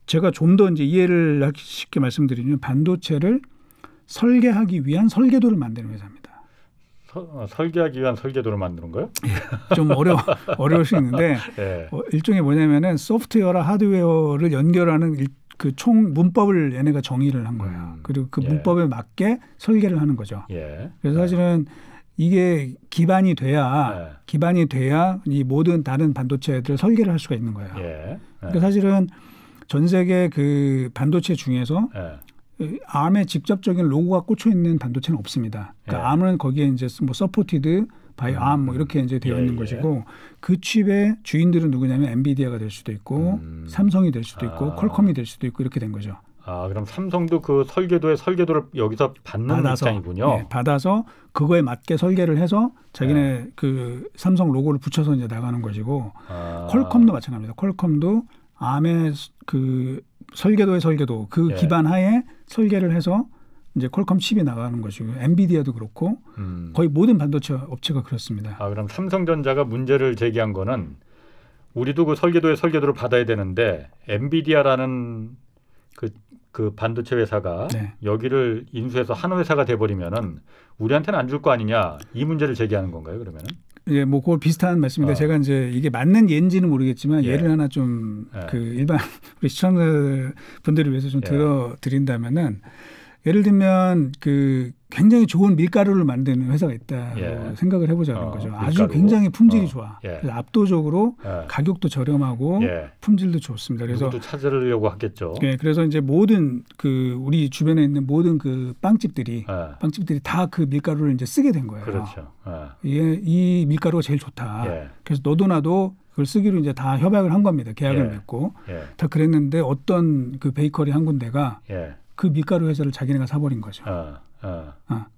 제가 좀 더 이제 이해를 쉽게 말씀드리면 반도체를 설계하기 위한 설계도를 만드는 회사입니다. 설계하기 위한 설계도를 만드는 거요? 좀 어려울 수 있는데 일종의 뭐냐면은 소프트웨어랑 하드웨어를 연결하는 그 총 문법을 얘네가 정의를 한 거예요. 그리고 그 문법에 맞게 설계를 하는 거죠. 그래서 사실은 이게 기반이 돼야 이 모든 다른 반도체들을 설계를 할 수가 있는 거예요. 그러니까 사실은 전 세계 그 반도체 중에서 암에 직접적인 로고가 꽂혀 있는 반도체는 없습니다. 그러니까 암은 거기에 이제 뭐 서포티드 바이 암 뭐 이렇게 이제 되어 있는 것이고 그 칩의 주인들은 누구냐면 엔비디아가 될 수도 있고 삼성이 될 수도 있고 퀄컴이 될 수도 있고 이렇게 된 거죠. 아, 그럼 삼성도 그 설계도를 여기서 받는 입장이군요. 받아서 그거에 맞게 설계를 해서 자기네 그 삼성 로고를 붙여서 이제 나가는 것이고 퀄컴도 마찬가지입니다. 퀄컴도 암의 그 설계도의 설계도 그 기반 하에 설계를 해서 이제 퀄컴 칩이 나가는 것이고 엔비디아도 그렇고 거의 모든 반도체 업체가 그렇습니다. 아, 그럼 삼성전자가 문제를 제기한 거는 우리도 그 설계도의 설계도를 받아야 되는데 엔비디아라는 그 반도체 회사가 여기를 인수해서 한 회사가 돼버리면은 우리한테는 안 줄 거 아니냐 이 문제를 제기하는 건가요? 그러면은? 예, 뭐 그걸 비슷한 말씀인데 제가 이제 이게 맞는 예인지는 모르겠지만 예를 하나 좀 그 일반 우리 시청자 분들을 위해서 좀 들어드린다면은 예를 들면 그 굉장히 좋은 밀가루를 만드는 회사가 있다고 생각을 해보자는 거죠. 아주 밀가루? 굉장히 품질이 좋아. 그래서 압도적으로 가격도 저렴하고 품질도 좋습니다. 그래서 누구도 찾으려고 하겠죠. 그래서 이제 모든 그 우리 주변에 있는 모든 그 빵집들이 다 그 밀가루를 이제 쓰게 된 거예요. 그렇죠. 이 밀가루가 제일 좋다. 그래서 너도 나도 그걸 쓰기로 이제 다 협약을 한 겁니다. 계약을 맺고 다 그랬는데 어떤 그 베이커리 한 군데가 그 밀가루 회사를 자기네가 사버린 거죠.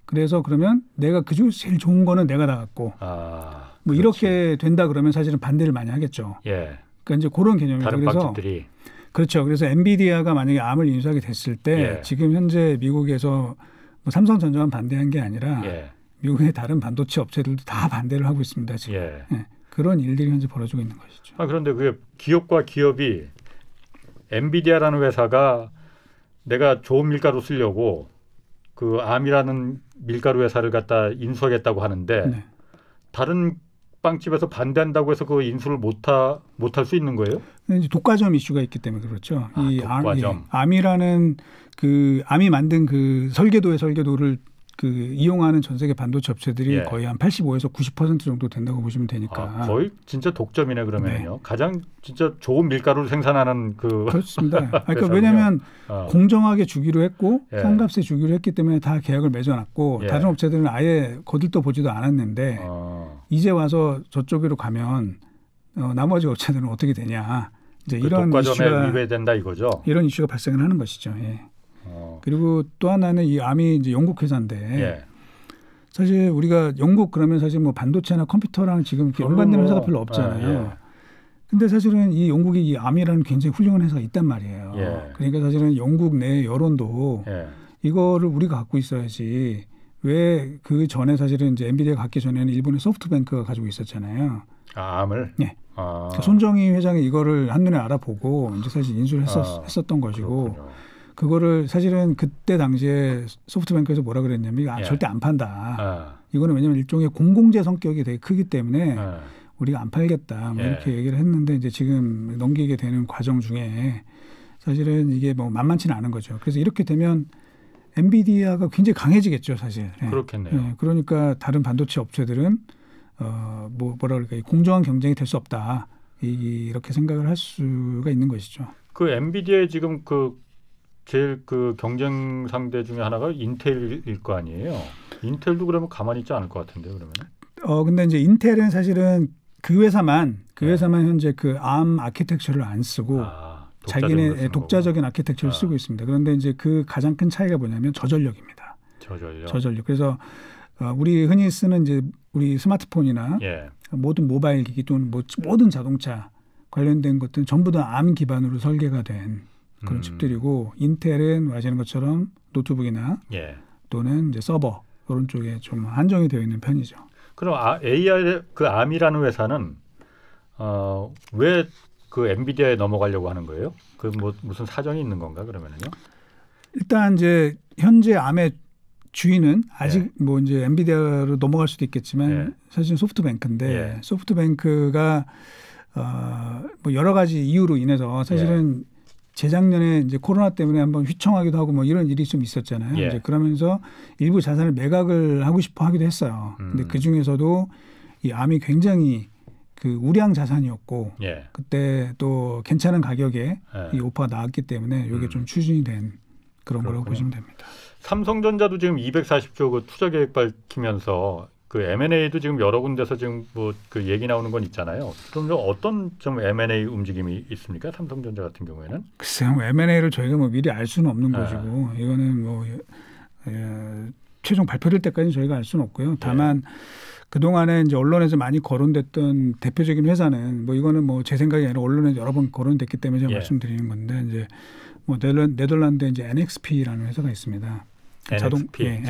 그래서 그러면 내가 그중에서 제일 좋은 거는 내가 나갔고 뭐 이렇게 된다 그러면 사실은 반대를 많이 하겠죠. 그러니까 이제 그런 개념이죠. 다른 그래서 빵집들이. 그렇죠. 그래서 엔비디아가 만약에 암을 인수하게 됐을 때 지금 현재 미국에서 뭐 삼성전자만 반대한 게 아니라 미국의 다른 반도체 업체들도 다 반대를 하고 있습니다. 지금. 그런 일들이 현재 벌어지고 있는 것이죠. 그런데 그게 기업과 기업이 엔비디아라는 회사가 내가 좋은 밀가루 쓰려고 그 암이라는 밀가루 회사를 갖다 인수하겠다고 하는데 다른 빵집에서 반대한다고 해서 그 인수를 못할 수 있는 거예요? 이제 독과점 이슈가 있기 때문에 그렇죠. 이 독과점. 암이라는 그 암이 만든 그 설계도의 설계도를 그 이용하는 전 세계 반도체 업체들이 거의 한 85에서 90% 정도 된다고 보시면 되니까. 거의 진짜 독점이네 그러면요. 가장 진짜 좋은 밀가루를 생산하는 그. 그렇습니다. 그러니까 왜냐하면 공정하게 주기로 했고 싼값에 주기로 했기 때문에 다 계약을 맺어놨고 다른 업체들은 아예 거들떠 보지도 않았는데 이제 와서 저쪽으로 가면 나머지 업체들은 어떻게 되냐. 이제 그 이런 독과점에 위배된다 이거죠. 이런 이슈가 발생을 하는 것이죠. 그리고 또 하나는 이 암이 이제 영국 회사인데 사실 우리가 영국 그러면 사실 뭐 반도체나 컴퓨터랑 지금 연관된 회사가 별로 없잖아요. 근데 사실은 이 영국이 이 암이라는 굉장히 훌륭한 회사가 있단 말이에요. 그러니까 사실은 영국 내 여론도 이거를 우리가 갖고 있어야지 왜 그 전에 사실은 이제 엔비디아가 갖기 전에는 일본의 소프트뱅크가 가지고 있었잖아요. 아, 암을? 네. 손정희 회장이 이거를 한눈에 알아보고 이제 사실 인수를 했었던 것이고 그렇군요. 그거를 사실은 그때 당시에 소프트뱅크에서 뭐라 그랬냐면 이거 절대 안 판다. 이거는 왜냐하면 일종의 공공재 성격이 되게 크기 때문에 우리가 안 팔겠다. 뭐 이렇게 얘기를 했는데 이제 지금 넘기게 되는 과정 중에 사실은 이게 뭐 만만치는 않은 거죠. 그래서 이렇게 되면 엔비디아가 굉장히 강해지겠죠, 사실. 그렇겠네요. 네. 그러니까 다른 반도체 업체들은 뭐라 그럴까, 공정한 경쟁이 될 수 없다. 이렇게 생각을 할 수가 있는 것이죠. 그 엔비디아의 지금 제일 경쟁 상대 중에 하나가 인텔일 거 아니에요. 인텔도 그러면 가만히 있지 않을 것 같은데요, 그러면? 근데 이제 인텔은 사실은 그 회사만 현재 그 ARM 아키텍처를 안 쓰고 자기네 독자적인 아키텍처를 쓰고 있습니다. 그런데 이제 그 가장 큰 차이가 뭐냐면 저전력입니다. 저전력. 그래서 우리 흔히 쓰는 이제 우리 스마트폰이나 모든 모바일 기기 또는 모든 자동차 관련된 것들은 전부 다 ARM 기반으로 설계가 된 그런 칩들이고 인텔은 아시는 것처럼 노트북이나 또는 이제 서버 그런 쪽에 좀 한정이 되어 있는 편이죠. 그럼 AI 그 ARM이라는 회사는 왜 그 엔비디아에 넘어가려고 하는 거예요? 그 무슨 사정이 있는 건가 그러면은요? 일단 이제 현재 ARM의 주인은 아직 뭐 이제 엔비디아로 넘어갈 수도 있겠지만 사실 소프트뱅크인데 소프트뱅크가 뭐 여러 가지 이유로 인해서 사실은 재작년에 이제 코로나 때문에 한번 휘청하기도 하고 뭐 이런 일이 좀 있었잖아요. 이제 그러면서 일부 자산을 매각을 하고 싶어 하기도 했어요. 근데 그 중에서도 이 ARM이 굉장히 그 우량 자산이었고 그때 또 괜찮은 가격에 이 오퍼가 나왔기 때문에 이게 좀 추진이 된 그런 거라고 보시면 됩니다. 삼성전자도 지금 240조 그 투자 계획 밝히면서 그 M&A도 지금 여러 군데서 지금 뭐 그 얘기 나오는 건 있잖아요. 그럼 어떤 좀 M&A 움직임이 있습니까? 삼성전자 같은 경우에는? 글쎄요, M&A를 저희가 뭐 미리 알 수는 없는 것이고 이거는 뭐 최종 발표될 때까지 저희가 알 수는 없고요. 다만 그동안에 이제 언론에서 많이 거론됐던 대표적인 회사는 뭐 이거는 뭐 제 생각이 아니라 언론에서 여러 번 거론됐기 때문에 제가 말씀드리는 건데 이제 뭐 네덜란드에 이제 NXP라는 회사가 있습니다. NXP,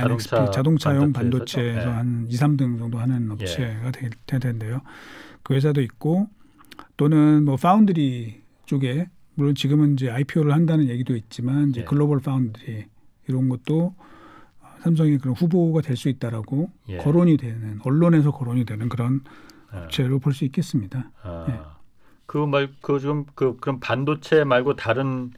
자동차용 반도체에서 한 2, 3등 정도 하는 업체가 될 텐데요. 그 회사도 있고 또는 뭐 파운드리 쪽에 물론 지금은 이제 IPO를 한다는 얘기도 있지만 이제 글로벌 파운드리 이런 것도 삼성이 그런 후보가 될 수 있다라고 거론이 되는 언론에서 거론이 되는 그런 업체로 볼 수 있겠습니다. 그럼 반도체 말고 다른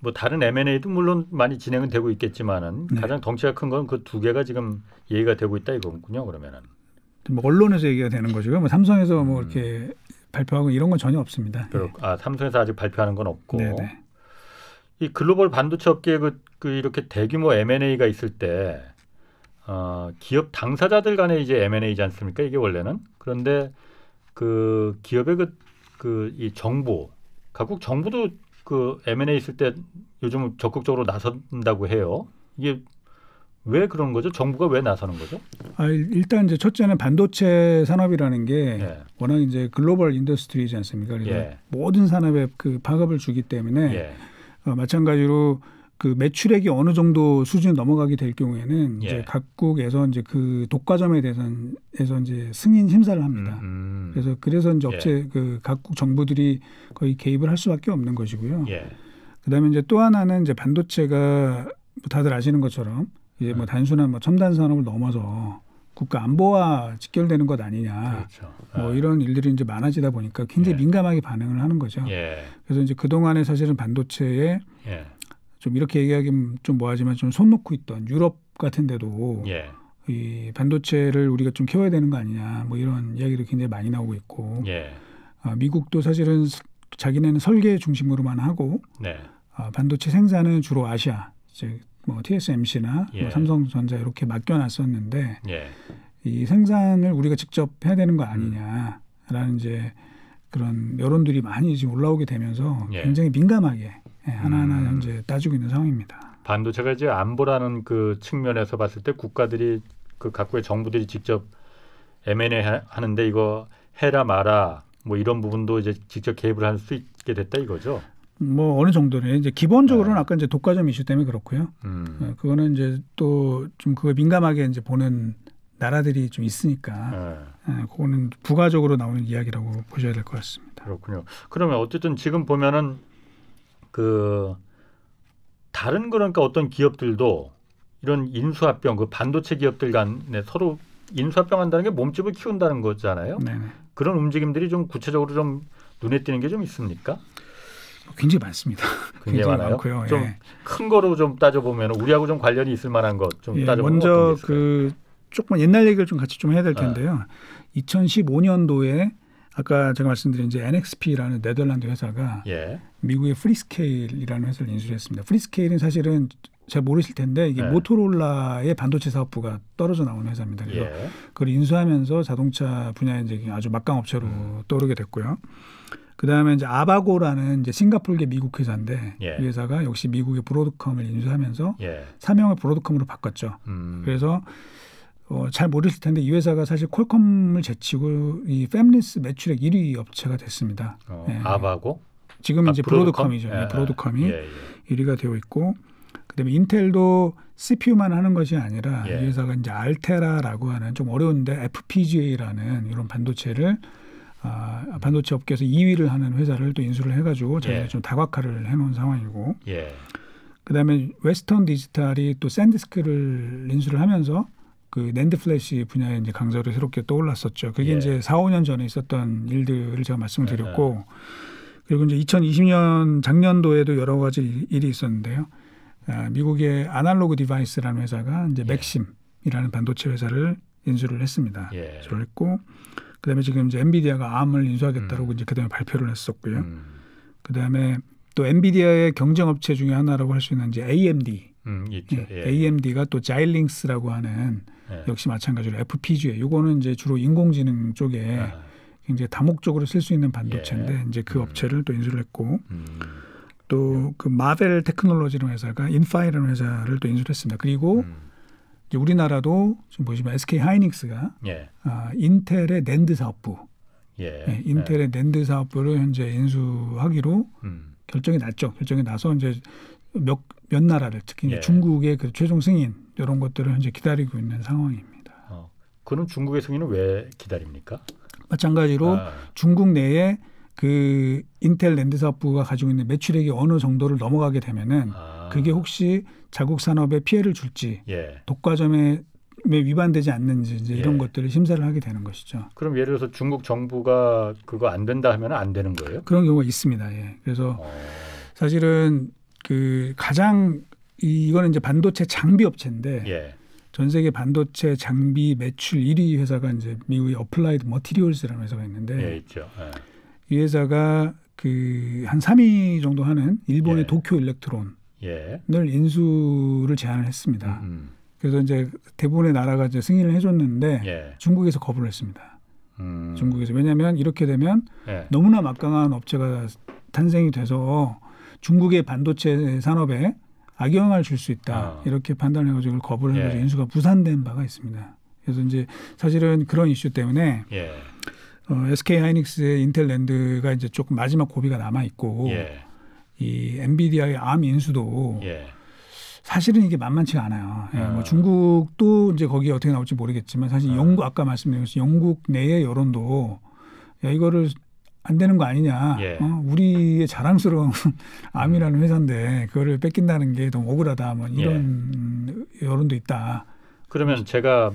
뭐 다른 M&A도 물론 많이 진행은 되고 있겠지만은 가장 덩치가 큰 건 그 두 개가 지금 얘기가 되고 있다 이거군요. 그러면은 뭐 언론에서 얘기가 되는 거죠. 뭐 삼성에서 뭐 이렇게 발표하고 이런 건 전혀 없습니다. 삼성에서 아직 발표하는 건 없고. 이 글로벌 반도체 업계에 이렇게 대규모 M&A가 있을 때 기업 당사자들 간에 이제 M&A지 않습니까? 이게 원래는. 그런데 그 기업의 이 정부, 각국 정부도 그 M&A 있을 때 요즘 적극적으로 나선다고 해요. 이게 왜 그런 거죠? 정부가 왜 나서는 거죠? 일단 이제 첫째는 반도체 산업이라는 게 워낙 이제 글로벌 인더스트리이지 않습니까? 그래서 모든 산업에 그 파급을 주기 때문에 마찬가지로 그 매출액이 어느 정도 수준이 넘어가게 될 경우에는 이제 각국에서 이제 그 독과점에 대해서 이제 승인 심사를 합니다. 그래서 이제 업체 그 각국 정부들이 거의 개입을 할 수밖에 없는 것이고요. 그다음에 이제 또 하나는 이제 반도체가 다들 아시는 것처럼 이제 뭐 단순한 뭐 첨단 산업을 넘어서 국가 안보와 직결되는 것 아니냐. 뭐 이런 일들이 이제 많아지다 보니까 굉장히 민감하게 반응을 하는 거죠. 그래서 이제 그동안에 사실은 반도체에 좀 이렇게 얘기하기는 좀 뭐하지만 좀 손 놓고 있던 유럽 같은 데도 이 반도체를 우리가 좀 키워야 되는 거 아니냐. 뭐 이런 이야기도 굉장히 많이 나오고 있고 미국도 사실은 자기네는 설계 중심으로만 하고 반도체 생산은 주로 아시아 이제 뭐 TSMC나 뭐 삼성전자 이렇게 맡겨놨었는데 이 생산을 우리가 직접 해야 되는 거 아니냐라는 이제 그런 여론들이 많이 지금 올라오게 되면서 굉장히 민감하게 하나하나 현재 따지고 있는 상황입니다. 반도체가 이제 안보라는 그 측면에서 봤을 때 국가들이 그 각국의 정부들이 직접 M&A 하는데 이거 해라 마라 뭐 이런 부분도 이제 직접 개입을 할 수 있게 됐다 이거죠. 뭐 어느 정도는 이제 기본적으로는 아까 이제 독과점 이슈 때문에 그렇고요. 그거는 이제 또 좀 그거 민감하게 이제 보는 나라들이 좀 있으니까 그거는 부가적으로 나오는 이야기라고 보셔야 될 것 같습니다. 그렇군요. 그러면 어쨌든 지금 보면은 그 다른 그러니까 어떤 기업들도 이런 인수합병, 그 반도체 기업들 간에 서로 인수합병한다는 게 몸집을 키운다는 거잖아요. 네네. 그런 움직임들이 좀 구체적으로 좀 눈에 띄는 게 좀 있습니까? 굉장히 많습니다. 굉장히 많아요. 많고요. 좀 큰 거로 좀 따져보면 우리하고 좀 관련이 있을 만한 것 좀 따져보면 먼저 그 조금 옛날 얘기를 좀 같이 좀 해야 될 텐데요. 2015년도에 아까 제가 말씀드린 이제 NXP라는 네덜란드 회사가 미국의 프리스케일이라는 회사를 인수를 했습니다. 프리스케일은 사실은 잘 모르실 텐데 이게 모토로라의 반도체 사업부가 떨어져 나온 회사입니다. 그래서 그걸 인수하면서 자동차 분야에 이제 아주 막강 업체로 떠오르게 됐고요. 그 다음에 이제 아바고라는 이제 싱가포르계 미국 회사인데 이 회사가 역시 미국의 브로드컴을 인수하면서 사명을 브로드컴으로 바꿨죠. 그래서 잘 모르실 텐데 이 회사가 사실 퀄컴을 제치고 이 팹리스 매출액 1위 업체가 됐습니다. 아바고? 지금 이제 브로드컴이죠. 브로드컴이 1위가 되어 있고, 그다음에 인텔도 CPU만 하는 것이 아니라 이 회사가 이제 알테라라고 하는 좀 어려운데 FPGA라는 이런 반도체를 반도체 업계에서 2위를 하는 회사를 또 인수를 해가지고 자기가 좀 다각화를 해놓은 상황이고, 그다음에 웨스턴 디지털이 또 샌디스크를 인수를 하면서 그 낸드 플래시 분야에 이제 강자로 새롭게 떠올랐었죠. 그게 이제 4, 5년 전에 있었던 일들을 제가 말씀을 드렸고, 그리고 이제 2020년 작년도에도 여러 가지 일이 있었는데요. 미국의 아날로그 디바이스라는 회사가 이제 맥심이라는 반도체 회사를 인수를 했습니다. 인수를 했고, 그다음에 지금 이제 엔비디아가 ARM을 인수하겠다라고 이제 그다음에 발표를 했었고요. 그다음에 또 엔비디아의 경쟁 업체 중에 하나라고 할 수 있는 이제 AMD. AMD가 또 자일링스라고 하는 역시 마찬가지로 FPGA. 요거는 이제 주로 인공지능 쪽에 굉장히 다목적으로 쓸 수 있는 반도체인데 이제 그 업체를 또 인수를 했고, 또 그 마벨 테크놀로지라는 회사가 인파이라는 회사를 또 인수를 했습니다. 그리고 이제 우리나라도 지금 보시면 SK 하이닉스가 인텔의 낸드 사업부, 인텔의 낸드 사업부를 현재 인수하기로 결정이 났죠. 결정이 나서 이제 몇 나라를 특히 이제 중국의 그 최종 승인 이런 것들을 현재 기다리고 있는 상황입니다. 그럼 중국의 승인은 왜 기다립니까? 마찬가지로 중국 내에 그 인텔 낸드 사업부가 가지고 있는 매출액이 어느 정도를 넘어가게 되면은 그게 혹시 자국 산업에 피해를 줄지, 독과점에 위반되지 않는지 이제 이런 것들을 심사를 하게 되는 것이죠. 그럼 예를 들어서 중국 정부가 그거 안 된다 하면 안 되는 거예요? 그런 경우가 있습니다. 그래서 사실은 그 가장 이거는 이제 반도체 장비 업체인데 전 세계 반도체 장비 매출 1위 회사가 이제 미국의 어플라이드 머티리얼스라는 회사가 있는데 있죠. 이 회사가 그 한 3위 정도 하는 일본의 도쿄 일렉트론을 인수를 제안을 했습니다. 그래서 이제 대부분의 나라가 이제 승인을 해줬는데 중국에서 거부를 했습니다. 중국에서. 왜냐하면 이렇게 되면 너무나 막강한 업체가 탄생이 돼서 중국의 반도체 산업에 악영향을 줄 수 있다. 이렇게 판단해가지고 거부를 해가지고 인수가 무산된 바가 있습니다. 그래서 이제 사실은 그런 이슈 때문에 SK 하이닉스의 인텔 랜드가 이제 조금 마지막 고비가 남아 있고 이 엔비디아의 ARM 인수도 사실은 이게 만만치가 않아요. 뭐 중국도 이제 거기에 어떻게 나올지 모르겠지만 사실 영국 아까 말씀드린 것처럼 영국 내의 여론도 이거를 안 되는 거 아니냐. 우리의 자랑스러운 ARM이라는 회사인데 그거를 뺏긴다는 게 너무 억울하다. 뭐 이런 여론도 있다. 그러면 제가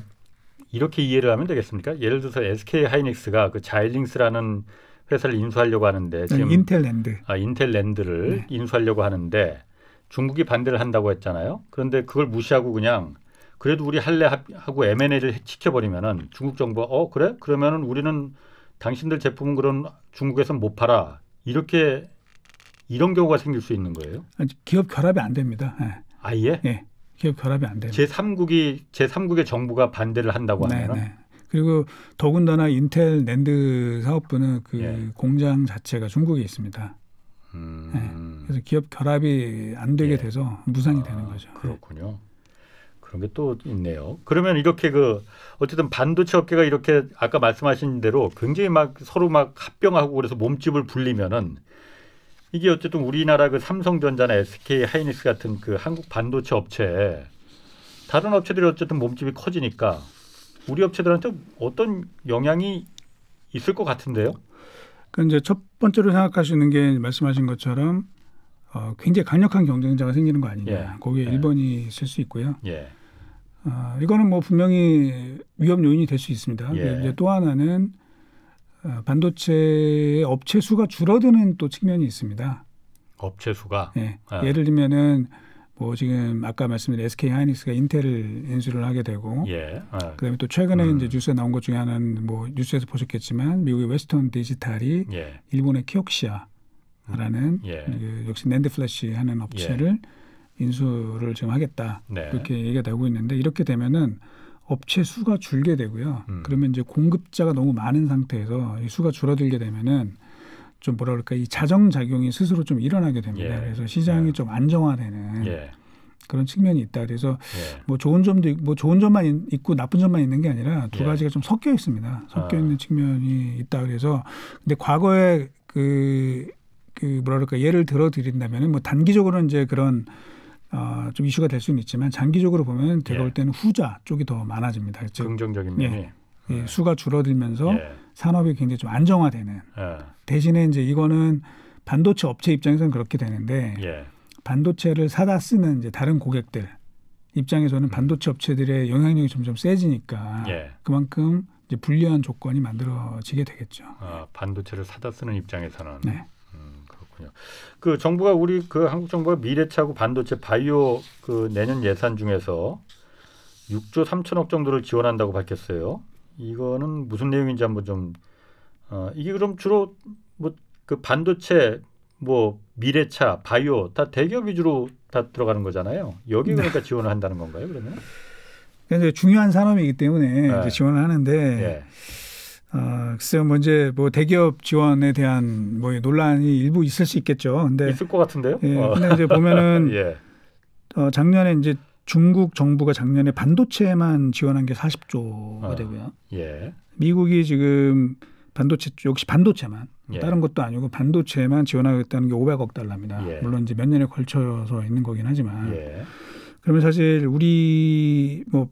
이렇게 이해를 하면 되겠습니까? 예를 들어서 SK 하이닉스가 그 자일링스라는 회사를 인수하려고 하는데 지금 인텔랜드. 인텔랜드를 인수하려고 하는데 중국이 반대를 한다고 했잖아요. 그런데 그걸 무시하고 그냥 그래도 우리 할래 하고 M&A를 지켜버리면은 중국 정부가 그래? 그러면은 우리는 당신들 제품은 그런 중국에서 못 팔아. 이런 경우가 생길 수 있는 거예요? 기업 결합이 안 됩니다. 아예? 기업 결합이 안 됩니다. 제3국의 정부가 반대를 한다고 하면 그리고 더군다나 인텔 낸드 사업부는 그 공장 자체가 중국에 있습니다. 그래서 기업 결합이 안 되게 돼서 무산이 되는 거죠. 그렇군요. 그런 게 또 있네요. 그러면 이렇게 어쨌든 반도체 업계가 이렇게 아까 말씀하신 대로 굉장히 막 서로 막 합병하고 그래서 몸집을 불리면은 이게 어쨌든 우리나라 그 삼성전자나 SK 하이닉스 같은 그 한국 반도체 업체 다른 업체들이 어쨌든 몸집이 커지니까 우리 업체들한테 어떤 영향이 있을 것 같은데요? 그 이제 첫 번째로 생각할 수 있는 게 말씀하신 것처럼 굉장히 강력한 경쟁자가 생기는 거 아니냐. 예. 거기에 예. 일본이 있을 수 있고요. 예. 이거는 뭐 분명히 위험 요인이 될 수 있습니다. 예. 이제 또 하나는 반도체 업체 수가 줄어드는 또 측면이 있습니다. 업체 수가. 예. 아. 예를 들면은 뭐 지금 아까 말씀드린 SK 하이닉스가 인텔을 인수를 하게 되고, 예. 아. 그다음에 또 최근에 이제 뉴스에 나온 것 중에 하나는 뭐 뉴스에서 보셨겠지만 미국의 웨스턴 디지털이 예. 일본의 키옥시아라는 예. 그 역시 낸드 플래시 하는 업체를 인수를 지금 하겠다. 네. 그렇게 얘기가 되고 있는데 이렇게 되면은 업체 수가 줄게 되고요. 그러면 이제 공급자가 너무 많은 상태에서 이 수가 줄어들게 되면은 좀 뭐라 그럴까 이 자정 작용이 스스로 좀 일어나게 됩니다. 예. 그래서 시장이 좀 안정화되는 예. 그런 측면이 있다. 그래서 예. 뭐 좋은 점도 뭐 좋은 점만 있고 나쁜 점만 있는 게 아니라 두 예. 가지가 좀 섞여 있습니다. 섞여 있는 측면이 있다. 그래서 근데 과거에 그 뭐라 그럴까 예를 들어 드린다면은 뭐 단기적으로는 이제 그런 좀 이슈가 될 수는 있지만 장기적으로 보면 제가 볼 때는 후자 쪽이 더 많아집니다. 즉, 긍정적인 면이. 수가 줄어들면서 예. 산업이 굉장히 좀 안정화되는. 예. 대신에 이제 이거는 반도체 업체 입장에서는 그렇게 되는데 예. 반도체를 사다 쓰는 이제 다른 고객들 입장에서는 반도체 업체들의 영향력이 점점 세지니까 예. 그만큼 이제 불리한 조건이 만들어지게 되겠죠. 반도체를 사다 쓰는 입장에서는. 네. 그렇군요. 그 정부가 우리 그 한국 정부가 미래차고 반도체 바이오 그 내년 예산 중에서 6조 3천억 정도를 지원한다고 밝혔어요. 이거는 무슨 내용인지 한번 좀 이게 그럼 주로 뭐 그 반도체 뭐 미래차 바이오 다 대기업 위주로 다 들어가는 거잖아요. 여기 그러니까 지원을 한다는 건가요? 그러면? 이제 중요한 산업이기 때문에 네. 이제 지원을 하는데 예. 글쎄요, 먼저 뭐 대기업 지원에 대한 뭐 논란이 일부 있을 수 있겠죠. 근데 있을 것 같은데요. 근데 이제 보면은 예. 작년에 이제 중국 정부가 작년에 반도체만 지원한 게 40조가 되고요. 예. 미국이 지금 반도체 역시 반도체만 예. 다른 것도 아니고 반도체만 지원하겠다는 게 500억 달러입니다. 예. 물론 이제 몇 년에 걸쳐서 있는 거긴 하지만 예. 그러면 사실 우리 뭐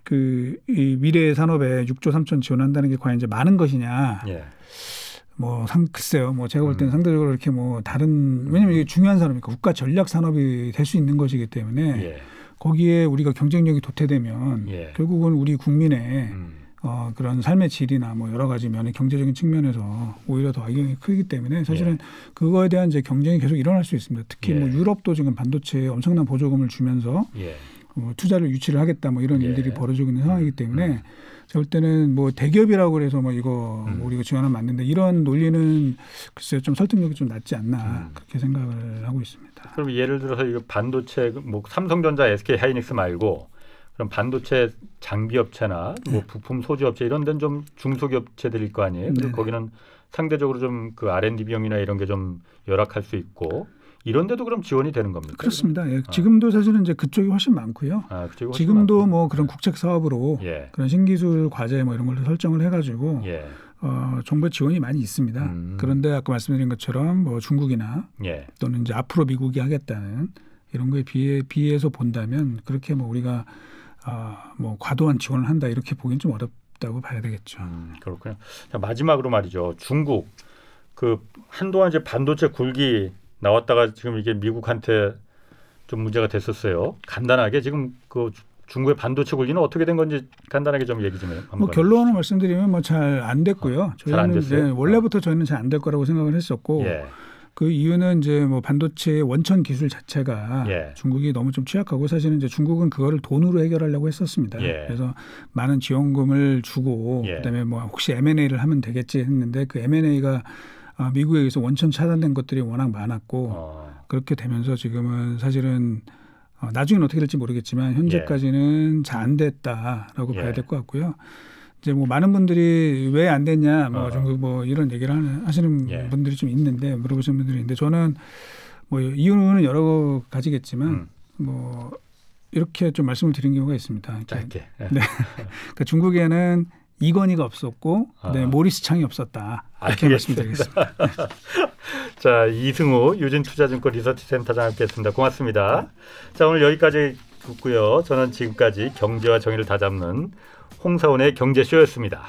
그 이 미래 산업에 6조 3천 지원한다는 게 과연 이제 많은 것이냐? 예. 뭐 글쎄요. 뭐 제가 볼 때는 상대적으로 이렇게 뭐 다른 왜냐면 이게 중요한 산업이니까 국가 전략 산업이 될 수 있는 것이기 때문에 예. 거기에 우리가 경쟁력이 도태되면 예. 결국은 우리 국민의 그런 삶의 질이나 뭐 여러 가지 면의 경제적인 측면에서 오히려 더 악영향이 크기 때문에 사실은 그거에 대한 이제 경쟁이 계속 일어날 수 있습니다. 특히 뭐 유럽도 지금 반도체에 엄청난 보조금을 주면서 투자를 유치를 하겠다 뭐 이런 일들이 벌어지고 있는 상황이기 때문에 제가 볼 때는 뭐 대기업이라고 그래서 뭐 이거 우리가 지원하면 안 된다 이런 논리는 글쎄요 좀 설득력이 좀 낮지 않나 그렇게 생각을 하고 있습니다. 그럼 예를 들어서 이거 반도체 뭐 삼성전자, SK 하이닉스 말고 그럼 반도체 장비 업체나 뭐 부품 소재 업체 이런 데는 좀 중소기업체들일 거 아니에요. 그리고 거기는 상대적으로 좀 그 R&D 비용이나 이런 게 좀 열악할 수 있고 이런 데도 그럼 지원이 되는 겁니까? 그렇습니다. 예. 지금도 사실은 이제 그쪽이 훨씬 많고요. 그쪽이 훨씬 지금도 많구나. 뭐 그런 국책 사업으로 그런 신기술 과제 뭐 이런 걸 설정을 해가지고 정부의 지원이 많이 있습니다. 그런데 아까 말씀드린 것처럼 뭐 중국이나 또는 이제 앞으로 미국이 하겠다는 이런 거에 비해서 본다면 그렇게 뭐 우리가 뭐 과도한 지원을 한다 이렇게 보기는 좀 어렵다고 봐야 되겠죠. 그렇군요. 자, 마지막으로 말이죠. 중국 그 한동안 이제 반도체 굴기 나왔다가 지금 이게 미국한테 좀 문제가 됐었어요. 간단하게 지금 그 중국의 반도체 굴기는 어떻게 된 건지 간단하게 좀 얘기 좀 한번. 뭐 결론을 말씀드리면 뭐 잘 안 됐고요. 잘 안 됐어요. 원래부터 저희는 잘 안 될 거라고 생각을 했었고. 그 이유는 이제 뭐 반도체 원천 기술 자체가 중국이 너무 좀 취약하고 사실은 이제 중국은 그거를 돈으로 해결하려고 했었습니다. 그래서 많은 지원금을 주고 그다음에 뭐 혹시 M&A를 하면 되겠지 했는데 그 M&A가 미국에 의해서 원천 차단된 것들이 워낙 많았고 그렇게 되면서 지금은 사실은 나중에는 어떻게 될지 모르겠지만 현재까지는 잘 안 됐다라고 봐야 될 것 같고요. 이제 뭐 많은 분들이 왜 안 됐냐 뭐 중국 뭐 이런 얘기를 하시는 분들이 좀 있는데 물어보시는 분들이 있는데 저는 뭐 이유는 여러 가지겠지만 뭐 이렇게 좀 말씀을 드린 경우가 있습니다. 짧게. 네. 그러니까 중국에는 이건희가 없었고 그다음에 모리스 창이 없었다. 이렇게 말씀드리겠습니다. 자, 이승우 유진투자증권 리서치센터장 함께했습니다. 고맙습니다. 자, 오늘 여기까지 듣고요. 저는 지금까지 경제와 정의를 다잡는 홍사원의 경제쇼였습니다.